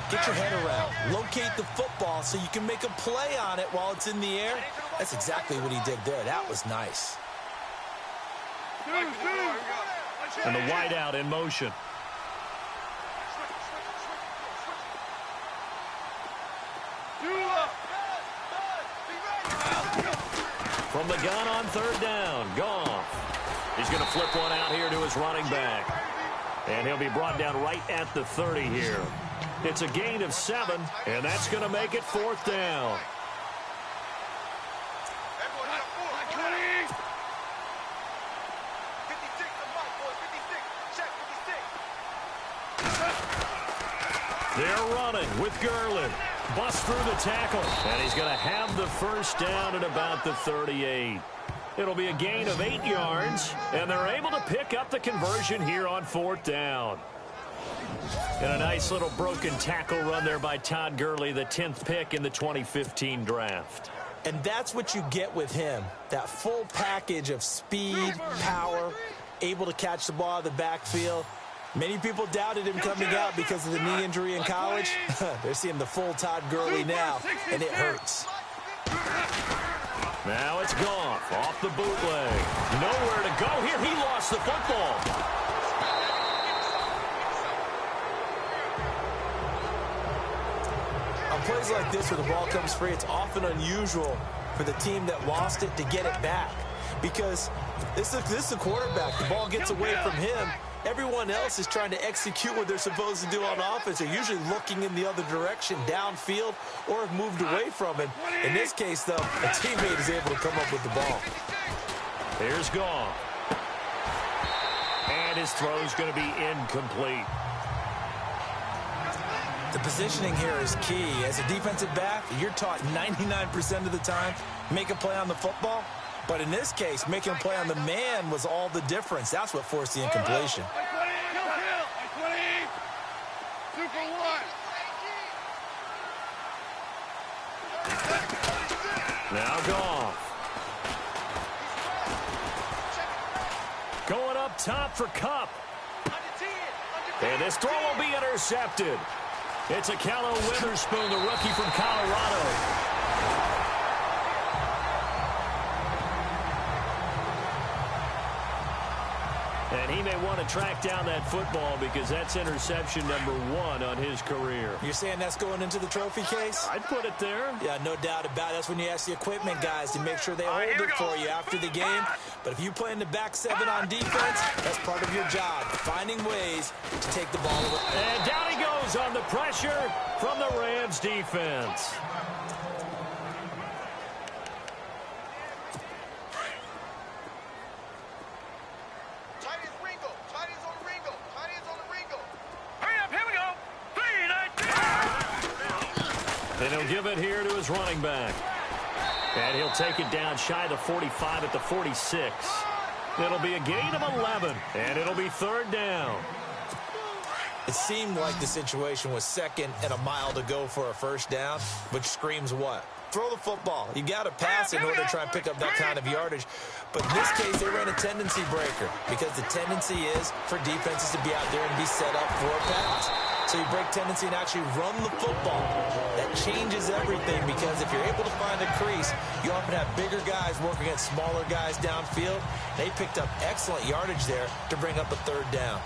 get your head around. Locate the football so you can make a play on it while it's in the air. That's exactly what he did there. That was nice. And the wideout in motion. From the gun on third down, Goff. He's going to flip one out here to his running back. And he'll be brought down right at the 30 here. It's a gain of 7, and that's going to make it 4th down. They're running with Gurley. Bust through the tackle, and he's going to have the first down at about the 38. It'll be a gain of 8 yards, and they're able to pick up the conversion here on 4th down. And a nice little broken tackle run there by Todd Gurley, the 10th pick in the 2015 draft. And that's what you get with him, that full package of speed, power, able to catch the ball out of the backfield. Many people doubted him coming out because of the knee injury in college. They're seeing the full Todd Gurley now, and it hurts. Now it's Goff off the bootleg. Nowhere to go here. He lost the football. On plays like this where the ball comes free, it's often unusual for the team that lost it to get it back. Because this is the quarterback. The ball gets away from him. Everyone else is trying to execute what they're supposed to do on offense. They're usually looking in the other direction, downfield, or have moved away from it. In this case, though, a teammate is able to come up with the ball. Here's Goff. And his throw's going to be incomplete. The positioning here is key. As a defensive back, you're taught 99% of the time, make a play on the football. But in this case, making a play on the man was all the difference. That's what forced the incompletion. Now Goff. Going up top for Kupp. And this throw will be intercepted. It's a Callow Witherspoon, the rookie from Colorado. And he may want to track down that football because that's interception number 1 on his career. You're saying that's going into the trophy case? I'd put it there. Yeah, no doubt about it. That's when you ask the equipment guys to make sure they hold it for you after the game. But if you play in the back 7 on defense, that's part of your job, finding ways to take the ball away. And down he goes on the pressure from the Rams defense. And he'll give it here to his running back. And he'll take it down shy of the 45 at the 46. It'll be a gain of 11, and it'll be 3rd down. It seemed like the situation was 2nd and a mile to go for a first down, which screams what? Throw the football. You got to pass in order to try and pick up that kind of yardage. But in this case, they ran a tendency breaker because the tendency is for defenses to be out there and be set up for a pass. So you break tendency and actually run the football. That changes everything because if you're able to find a crease, you often have bigger guys working against smaller guys downfield. They picked up excellent yardage there to bring up a third down.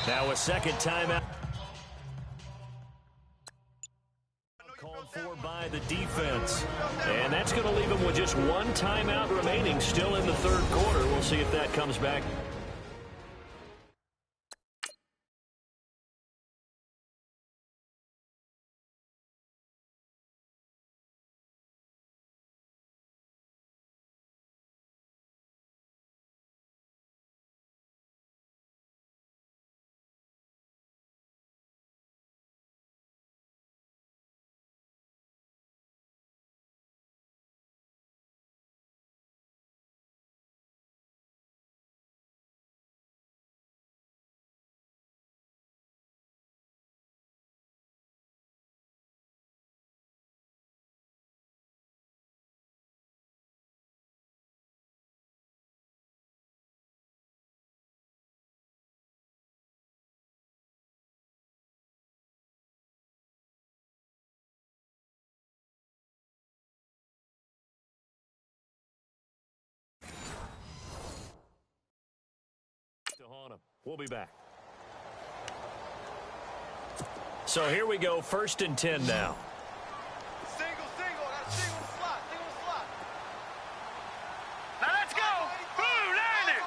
Now a second timeout. Called for by the defense. And that's going to leave them with just one timeout remaining still in the third quarter. We'll see if that comes back. We'll be back. So here we go, 1st and 10 now. Single, that's single slot. Now let's go. Blue, land it.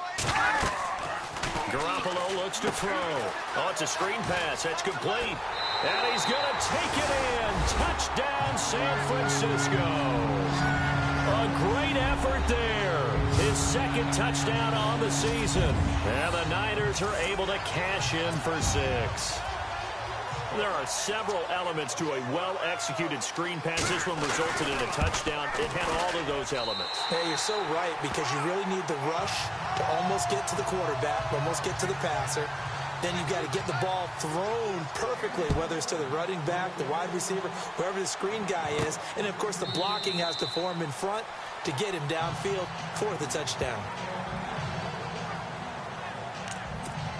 Garoppolo looks to throw. Oh, it's a screen pass. That's complete. And he's going to take it in. Touchdown, San Francisco. A great effort there. His second touchdown on the season. And the Niners are able to cash in for 6. There are several elements to a well-executed screen pass. This one resulted in a touchdown. It had all of those elements. Yeah, you're so right because you really need the rush to almost get to the quarterback, almost get to the passer. Then you've got to get the ball thrown perfectly, whether it's to the running back, the wide receiver, whoever the screen guy is. And, of course, the blocking has to form in front to get him downfield for the touchdown.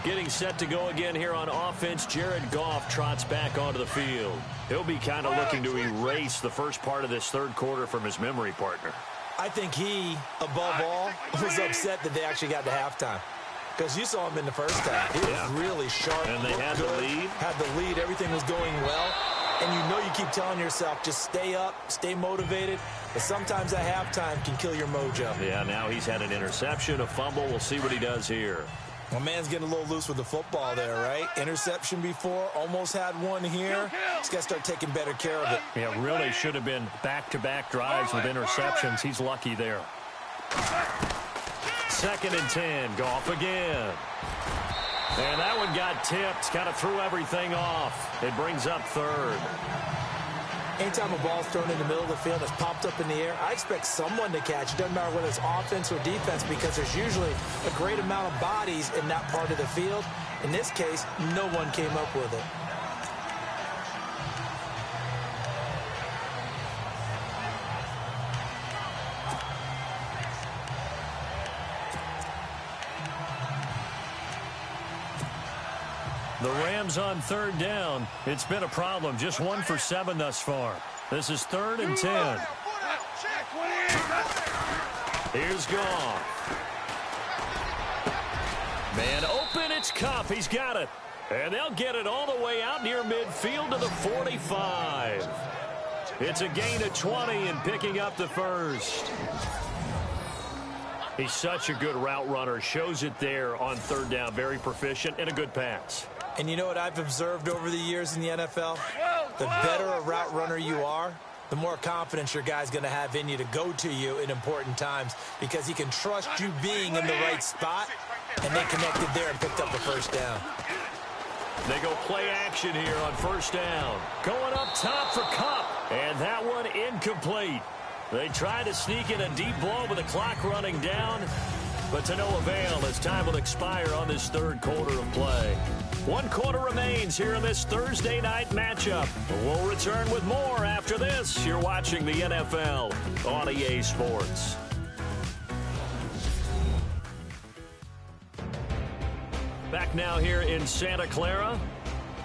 Getting set to go again here on offense, Jared Goff trots back onto the field. He'll be kind of looking to erase the first part of this third quarter from his memory partner. I think he, above all, was upset that they actually got to halftime. Because you saw him in the first half. He was really sharp. And they had the lead. Had the lead. Everything was going well. And you know you keep telling yourself, just stay up, stay motivated. But sometimes at halftime can kill your mojo. Yeah, now he's had an interception, a fumble. We'll see what he does here. My man's getting a little loose with the football there, right? Interception before, almost had one here. He's got to start taking better care of it. Yeah, really should have been back-to-back drives with interceptions. He's lucky there. 2nd and 10, Goff again. And that one got tipped, kind of threw everything off. It brings up 3rd. Anytime a ball's thrown in the middle of the field that's popped up in the air, I expect someone to catch. It doesn't matter whether it's offense or defense because there's usually a great amount of bodies in that part of the field. In this case, no one came up with it. The Rams on 3rd down. It's been a problem. Just 1 for 7 thus far. This is 3rd and 10. Here's Goff. Man open, it's Kupp. He's got it. And they'll get it all the way out near midfield to the 45. It's a gain of 20 and picking up the 1st. He's such a good route runner. Shows it there on 3rd down. Very proficient and a good pass. And you know what I've observed over the years in the NFL? The better a route runner you are, the more confidence your guy's going to have in you to go to you in important times because he can trust you being in the right spot, and they connected there and picked up the 1st down. They go play action here on 1st down. Going up top for Kupp, and that one incomplete. They try to sneak in a deep blow with the clock running down, but to no avail as time will expire on this 3rd quarter of play. 1 quarter remains here in this Thursday night matchup. We'll return with more after this. You're watching the NFL on EA Sports. Back back now here in Santa Clara.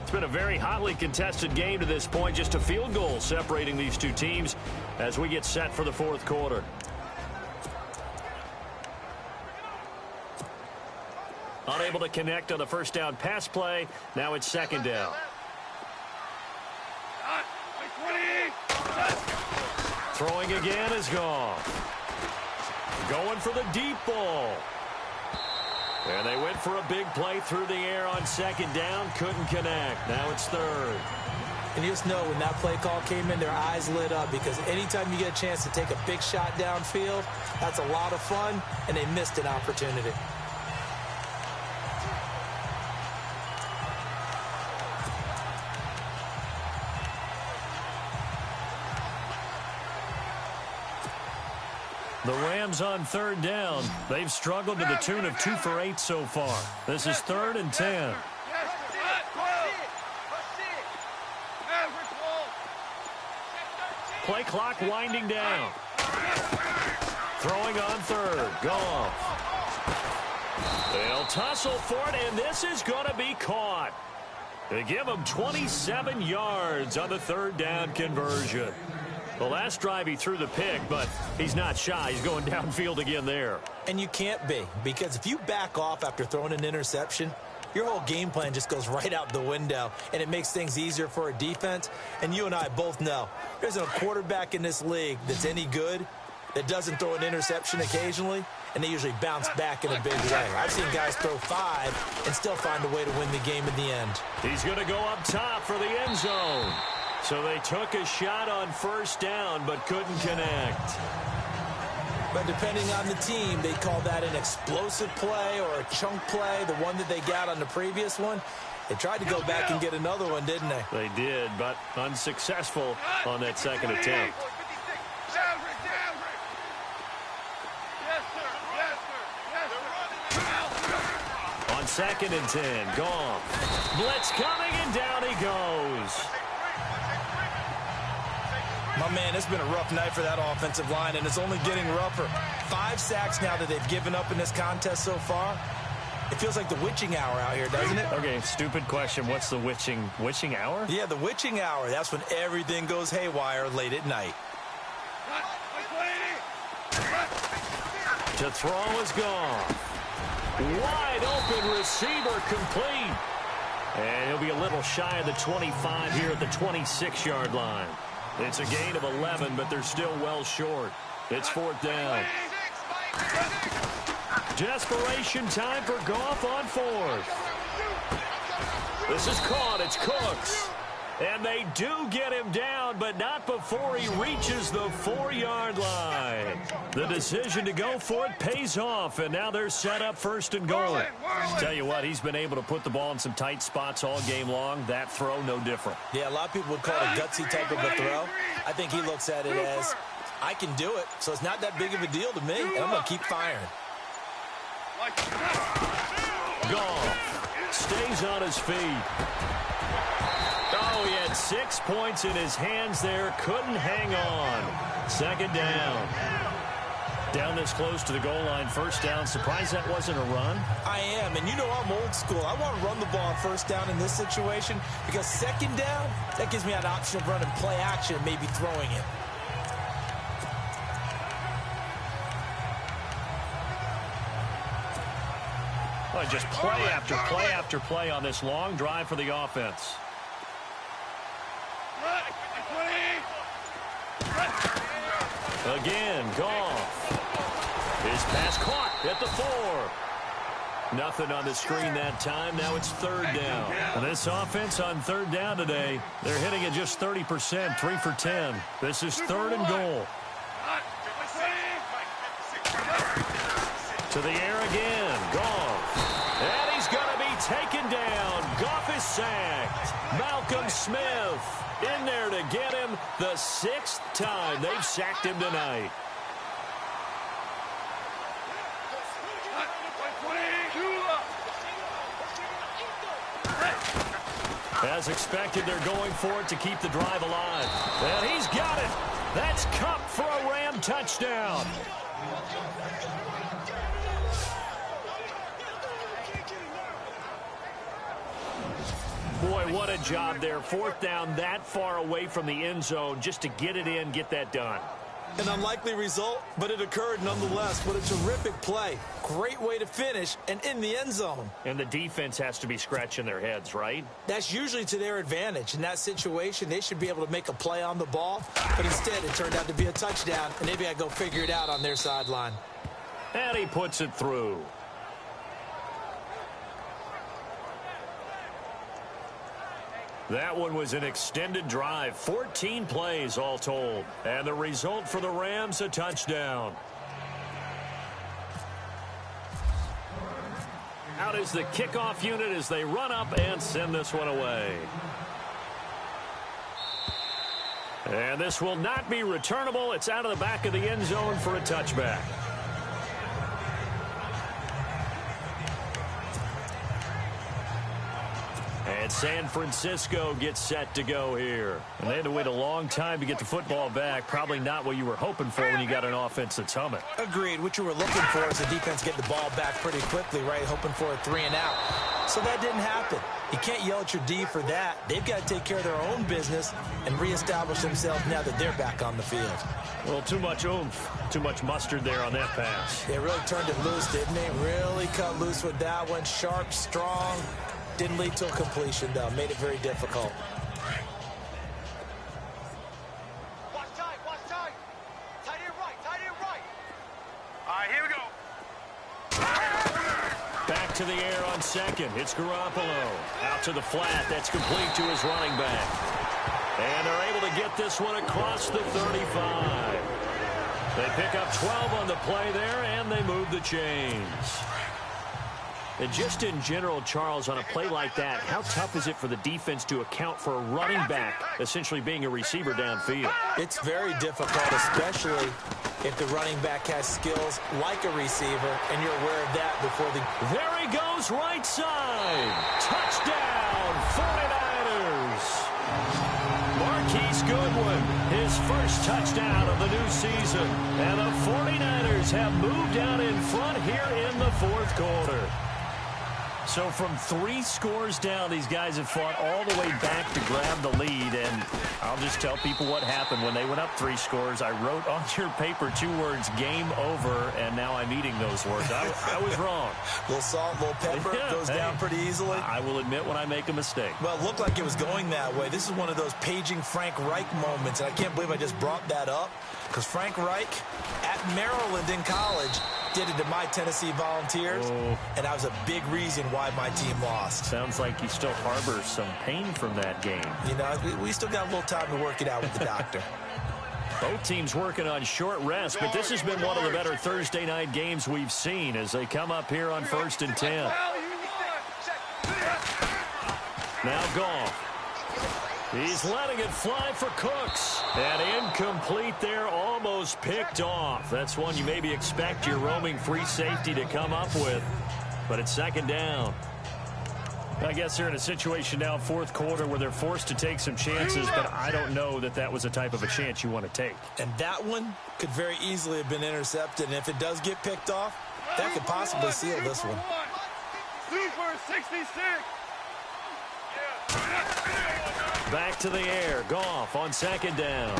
It's been a very hotly contested game to this point. Just a field goal separating these two teams as we get set for the fourth quarter. Unable to connect on the first down pass play. Now it's second down. Throwing again is gone. Going for the deep ball. And they went for a big play through the air on second down. Couldn't connect. Now it's third. And you just know when that play call came in, their eyes lit up, because anytime you get a chance to take a big shot downfield, that's a lot of fun, and they missed an opportunity. The Rams on third down. They've struggled to the tune of 2 for 8 so far. This is 3rd and 10. Play clock winding down. Throwing on third. Goff. They'll tussle for it, and this is going to be caught. They give him 27 yards on the third down conversion. The last drive he threw the pick, but he's not shy. He's going downfield again there. And you can't be, because if you back off after throwing an interception, your whole game plan just goes right out the window, and it makes things easier for a defense. And you and I both know there's a quarterback in this league that's any good that doesn't throw an interception occasionally, and they usually bounce back in a big way. I've seen guys throw 5 and still find a way to win the game in the end. He's going to go up top for the end zone. So they took a shot on first down, but couldn't connect. But depending on the team, they call that an explosive play or a chunk play, the one that they got on the previous one. They tried to go back and get another one, didn't they? They did, but unsuccessful on that second attempt. On 2nd and 10, Goff. Blitz coming, and down he goes. My man, it's been a rough night for that offensive line, and it's only getting rougher. 5 sacks now that they've given up in this contest so far. It feels like the witching hour out here, doesn't it? Okay, stupid question. What's the witching hour? Yeah, the witching hour. That's when everything goes haywire late at night. To throw is gone. Wide open receiver complete. And he'll be a little shy of the 25 here at the 26-yard line. It's a gain of 11, but they're still well short. It's 4th down. Desperation time for Goff on 4th. This is caught. It's Cooks. And they do get him down, but not before he reaches the 4-yard line. The decision to go for it pays off, and now they're set up 1st and goal. Tell you what, he's been able to put the ball in some tight spots all game long. That throw, no different. Yeah, a lot of people would call it a gutsy type of a throw. I think he looks at it as, I can do it, so it's not that big of a deal to me, and I'm going to keep firing. Goff stays on his feet. Oh, he had 6 points in his hands there. Couldn't hang on. 2nd down. Down this close to the goal line. 1st down. Surprised that wasn't a run? I am, and you know I'm old school. I want to run the ball on 1st down in this situation because 2nd down, that gives me an option of running play action and maybe throwing it. Well, just play after play after play on this long drive for the offense. Again, Goff. His pass caught at the 4. Nothing on the screen that time. Now it's 3rd down. And this offense on 3rd down today, they're hitting at just 30%, 3 for 10. This is 3rd and goal. To the air again, Goff. And he's going to be taken down. Goff is sacked. Malcolm Smith in there to get him the 6th time they've sacked him tonight. As expected, they're going for it to keep the drive alive. And he's got it. That's Kupp for a Ram touchdown. Boy, what a job there. Fourth down that far away from the end zone just to get it in, get that done. An unlikely result, but it occurred nonetheless. What a terrific play. Great way to finish and in the end zone. And the defense has to be scratching their heads, right? That's usually to their advantage. In that situation, they should be able to make a play on the ball, but instead it turned out to be a touchdown, and maybe I go figure it out on their sideline. And he puts it through. That one was an extended drive, 14 plays all told. And the result for the Rams, a touchdown. Out is the kickoff unit as they run up and send this one away. And this will not be returnable. It's out of the back of the end zone for a touchback. And San Francisco gets set to go here. And they had to wait a long time to get the football back. Probably not what you were hoping for when you got an offense that's humming. Agreed. What you were looking for is the defense getting the ball back pretty quickly, right? Hoping for a 3 and out. So that didn't happen. You can't yell at your D for that. They've got to take care of their own business and reestablish themselves now that they're back on the field. Well, too much oomph, too much mustard there on that pass. They really turned it loose, didn't they? Really cut loose with that one. Sharp, strong. Didn't lead to a completion, though. Made it very difficult. Watch tight, watch tight. Tight end right, tight end right. All right, here we go. Back to the air on second. It's Garoppolo. Out to the flat. That's complete to his running back. And they're able to get this one across the 35. They pick up 12 on the play there, and they move the chains. And just in general, Charles, on a play like that, how tough is it for the defense to account for a running back essentially being a receiver downfield? It's very difficult, especially if the running back has skills like a receiver, and you're aware of that before the... There he goes, right side. Touchdown, 49ers. Marquise Goodwin, his first touchdown of the new season. And the 49ers have moved out in front here in the fourth quarter. So from 3 scores down, these guys have fought all the way back to grab the lead. And I'll just tell people what happened when they went up 3 scores. I wrote on your paper 2 words, game over, and now I'm eating those words. I was wrong. A little salt, a little pepper, goes down pretty easily. I will admit when I make a mistake. Well, it looked like it was going that way. This is one of those paging Frank Reich moments, and I can't believe I just brought that up, because Frank Reich at Maryland in college did it to my Tennessee Volunteers, and that was a big reason why my team lost. Sounds like you still harbor some pain from that game. You know, we still got a little time to work it out with the doctor. Both teams working on short rest, but this has been one of the better Thursday night games we've seen as they come up here on 1st and 10. Now Goff. He's letting it fly for Cooks. And incomplete there, almost picked off. That's one you maybe expect your roaming free safety to come up with. But it's 2nd down. I guess they're in a situation now, 4th quarter, where they're forced to take some chances, but I don't know that that was a type of a chance you want to take. And that one could very easily have been intercepted. And if it does get picked off, that could possibly seal this one. Super 66. Back to the air. Goff on 2nd down.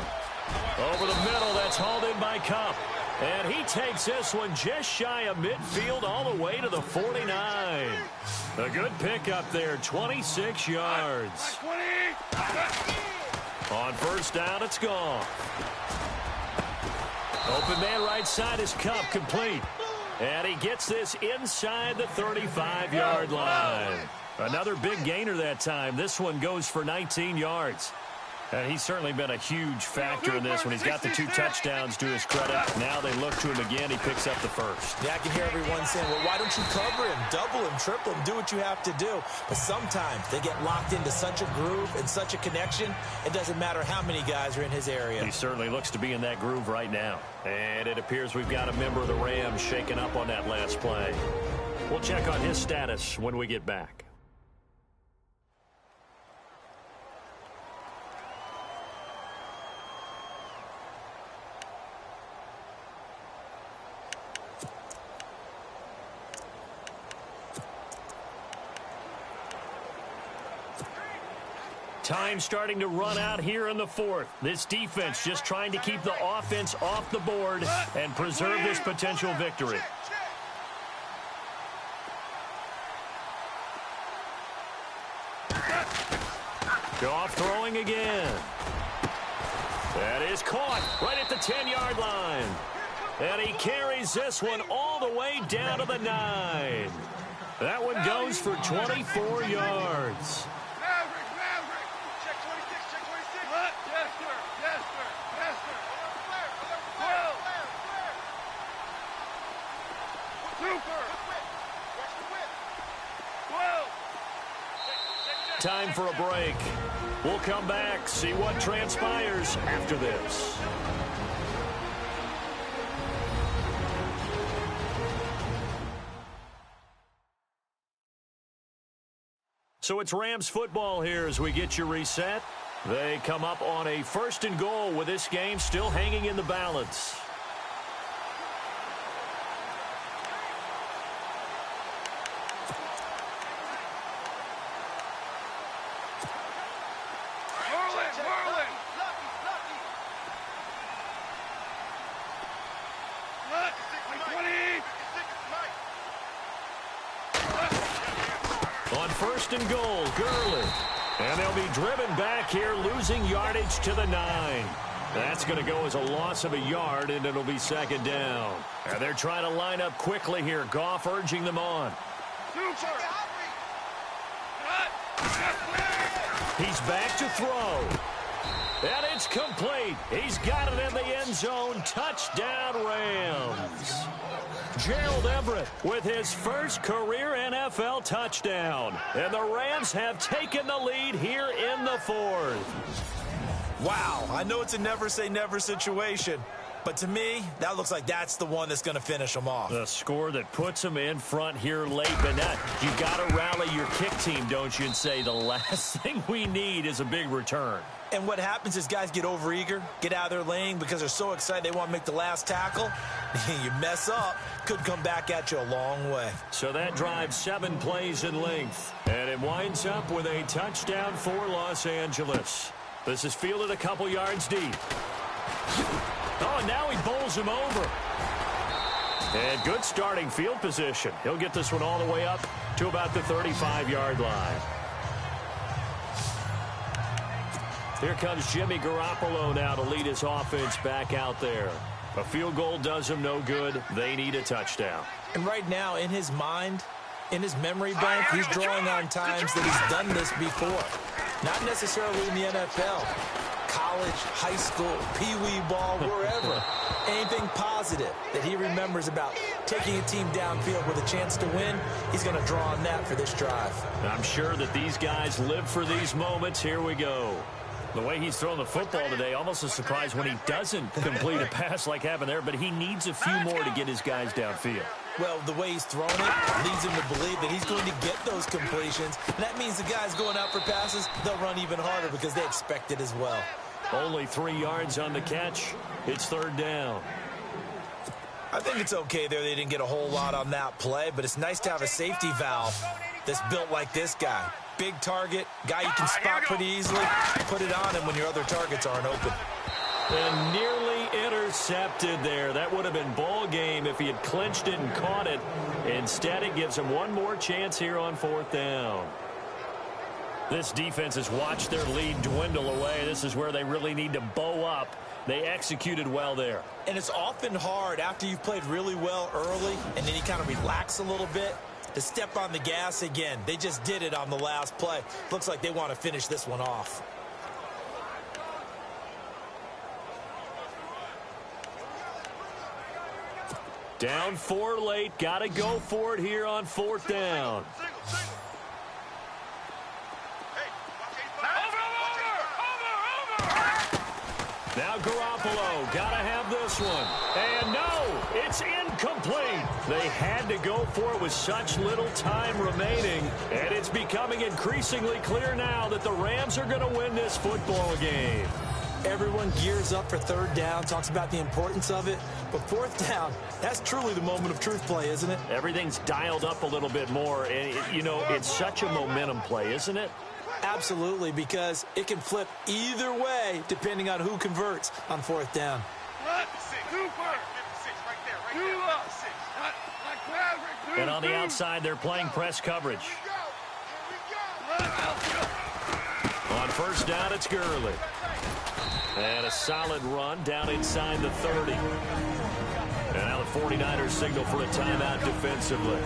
Over the middle, that's hauled in by Kupp. And he takes this one just shy of midfield all the way to the 49. A good pickup there, 26 yards. On 1st down, it's Goff. Open man right side is Kupp, complete. And he gets this inside the 35-yard line. Another big gainer that time. This one goes for 19 yards. And he's certainly been a huge factor in this when he's got the 2 touchdowns to his credit. Now they look to him again. He picks up the first. Yeah, I can hear everyone saying, well, why don't you cover him, double him, triple him, do what you have to do. But sometimes they get locked into such a groove and such a connection, it doesn't matter how many guys are in his area. He certainly looks to be in that groove right now. And it appears we've got a member of the Rams shaking up on that last play. We'll check on his status when we get back. Time starting to run out here in the fourth. This defense just trying to keep the offense off the board and preserve this potential victory. Goff throwing again. That is caught right at the 10-yard line. And he carries this one all the way down to the 9. That one goes for 24 yards. Check 26, check 26. What? Yes, sir. Yes, sir. Yes, sir. Flare. Super. Watch the whip. 12. Time for a break. We'll come back, see what transpires after this. So it's Rams football here as we get you reset. They come up on a 1st and goal with this game still hanging in the balance. On 1st and goal, Gurley. And they'll be driven back here, losing yardage to the 9. That's going to go as a loss of a yard, and it'll be 2nd down. And they're trying to line up quickly here. Goff urging them on. He's back to throw. And it's complete. He's got it in the end zone. Touchdown, Rams. Gerald Everett with his first career NFL touchdown. And the Rams have taken the lead here in the 4th. Wow, I know it's a never-say-never situation, but to me, that looks like that's the one that's going to finish them off. The score that puts them in front here late, but you got to rally your kick team, don't you, and say the last thing we need is a big return. And what happens is guys get overeager, get out of their lane because they're so excited they want to make the last tackle. You mess up, could come back at you a long way. So that drives 7 plays in length. And it winds up with a touchdown for Los Angeles. This is fielded a couple yards deep. Oh, and now he bowls him over. And good starting field position. He'll get this one all the way up to about the 35-yard line. Here comes Jimmy Garoppolo now to lead his offense back out there. A field goal does him no good. They need a touchdown. And right now, in his mind, in his memory bank, he's drawing on times that he's done this before. Not necessarily in the NFL. College, high school, pee-wee ball, wherever. Anything positive that he remembers about taking a team downfield with a chance to win, he's going to draw on that for this drive. I'm sure that these guys live for these moments. Here we go. The way he's throwing the football today, almost a surprise when he doesn't complete a pass like happened there, but he needs a few more to get his guys downfield. Well, the way he's throwing it leads him to believe that he's going to get those completions. And that means the guys going out for passes, they'll run even harder because they expect it as well. Only 3 yards on the catch. It's 3rd down. I think it's okay there. They didn't get a whole lot on that play, but it's nice to have a safety valve that's built like this guy. Big target, guy you can spot pretty easily. Put it on him when your other targets aren't open. And nearly intercepted there. That would have been ball game if he had clinched it and caught it. Instead, it gives him one more chance here on 4th down. This defense has watched their lead dwindle away. This is where they really need to bow up. They executed well there. And it's often hard after you've played really well early and then you kind of relax a little bit to step on the gas again. They just did it on the last play. Looks like they want to finish this one off. Down 4 late. Got to go for it here on 4th down. Now Garoppolo, got to have this one. And no, it's incomplete. They had to go for it with such little time remaining. And it's becoming increasingly clear now that the Rams are going to win this football game. Everyone gears up for 3rd down, talks about the importance of it. But 4th down, that's truly the moment of truth play, isn't it? Everything's dialed up a little bit more. And, you know, it's such a momentum play, isn't it? Absolutely, because it can flip either way depending on who converts on 4th down. And on the outside, they're playing press coverage. On 1st down, it's Gurley. And a solid run down inside the 30. And now the 49ers signal for a timeout defensively.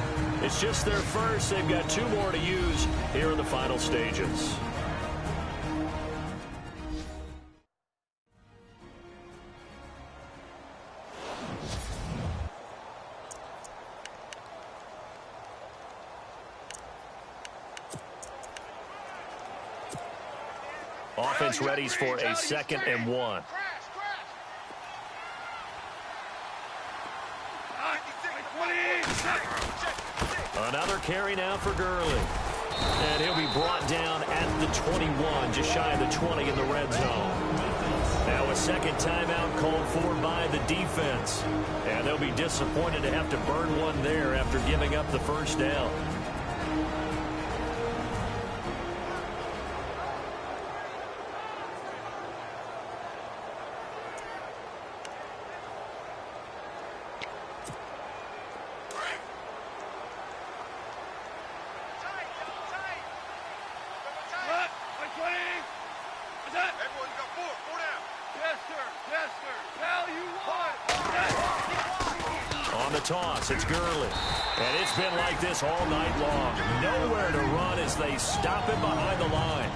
It's just their first. They've got 2 more to use here in the final stages. Offense readies for a 2nd and 1. Another carry now for Gurley. And he'll be brought down at the 21, just shy of the 20 in the red zone. Now a 2nd timeout called for by the defense. And they'll be disappointed to have to burn one there after giving up the 1st down. Toss. It's Gurley. And it's been like this all night long. Nowhere to run as they stop him behind the line.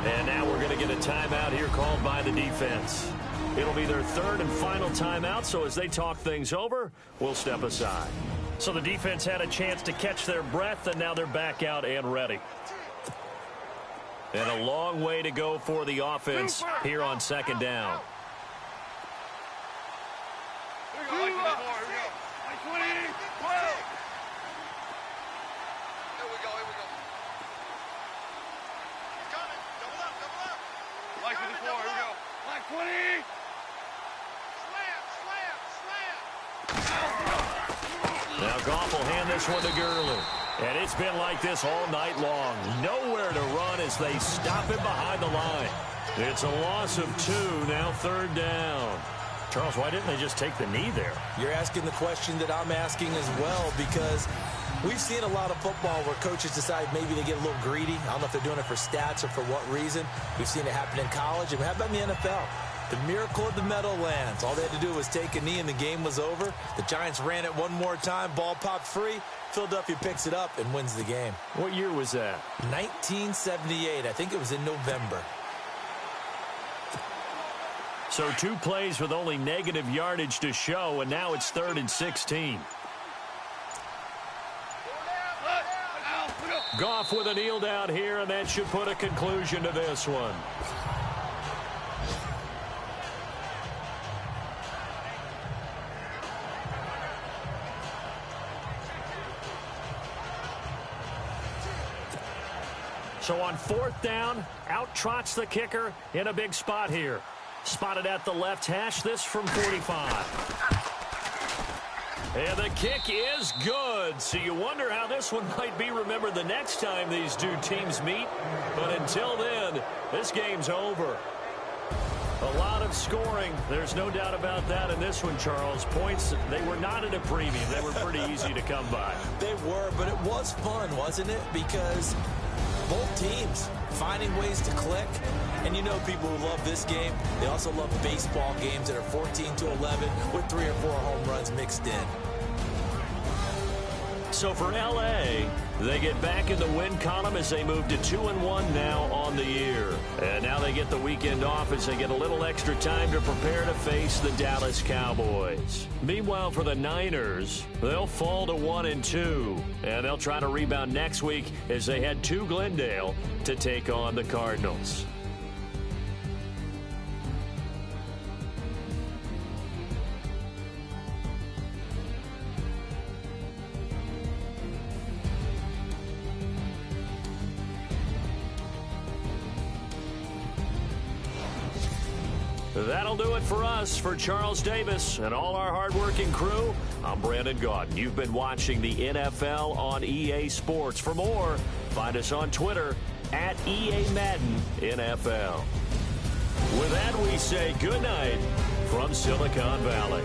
And now we're going to get a timeout here called by the defense. It'll be their 3rd and final timeout, so as they talk things over, we'll step aside. So the defense had a chance to catch their breath, and now they're back out and ready. And a long way to go for the offense here on 2nd down. Now Goff will hand this one to Gurley. And it's been like this all night long. Nowhere to run as they stop him behind the line. It's a loss of 2, now 3rd down. Charles, why didn't they just take the knee there? You're asking the question that I'm asking as well, because we've seen a lot of football where coaches decide maybe they get a little greedy. I don't know if they're doing it for stats or for what reason. We've seen it happen in college. And how about in the NFL? The miracle of the Meadowlands. All they had to do was take a knee and the game was over. The Giants ran it one more time. Ball popped free. Philadelphia picks it up and wins the game. What year was that? 1978. I think it was in November. So 2 plays with only negative yardage to show, and now it's 3rd and 16. Goff with a kneel down here, and that should put a conclusion to this one. So on 4th down, out trots the kicker in a big spot here. Spotted at the left hash, this from 45. And the kick is good. So you wonder how this one might be remembered the next time these 2 teams meet. But until then, this game's over. A lot of scoring. There's no doubt about that in this one, Charles. Points, they were not at a premium. They were pretty easy to come by. They were, but it was fun, wasn't it? Because both teams finding ways to click. And you know people who love this game, they also love baseball games that are 14-11 with 3 or 4 home runs mixed in. So for L.A., they get back in the win column as they move to 2-1 now on the year. And now they get the weekend off as they get a little extra time to prepare to face the Dallas Cowboys. Meanwhile, for the Niners, they'll fall to 1-2. And they'll try to rebound next week as they head to Glendale to take on the Cardinals. That'll do it for us. For Charles Davis and all our hardworking crew, I'm Brandon Gaudin. You've been watching the NFL on EA Sports. For more, find us on Twitter at EA Madden NFL. With that, we say goodnight from Silicon Valley.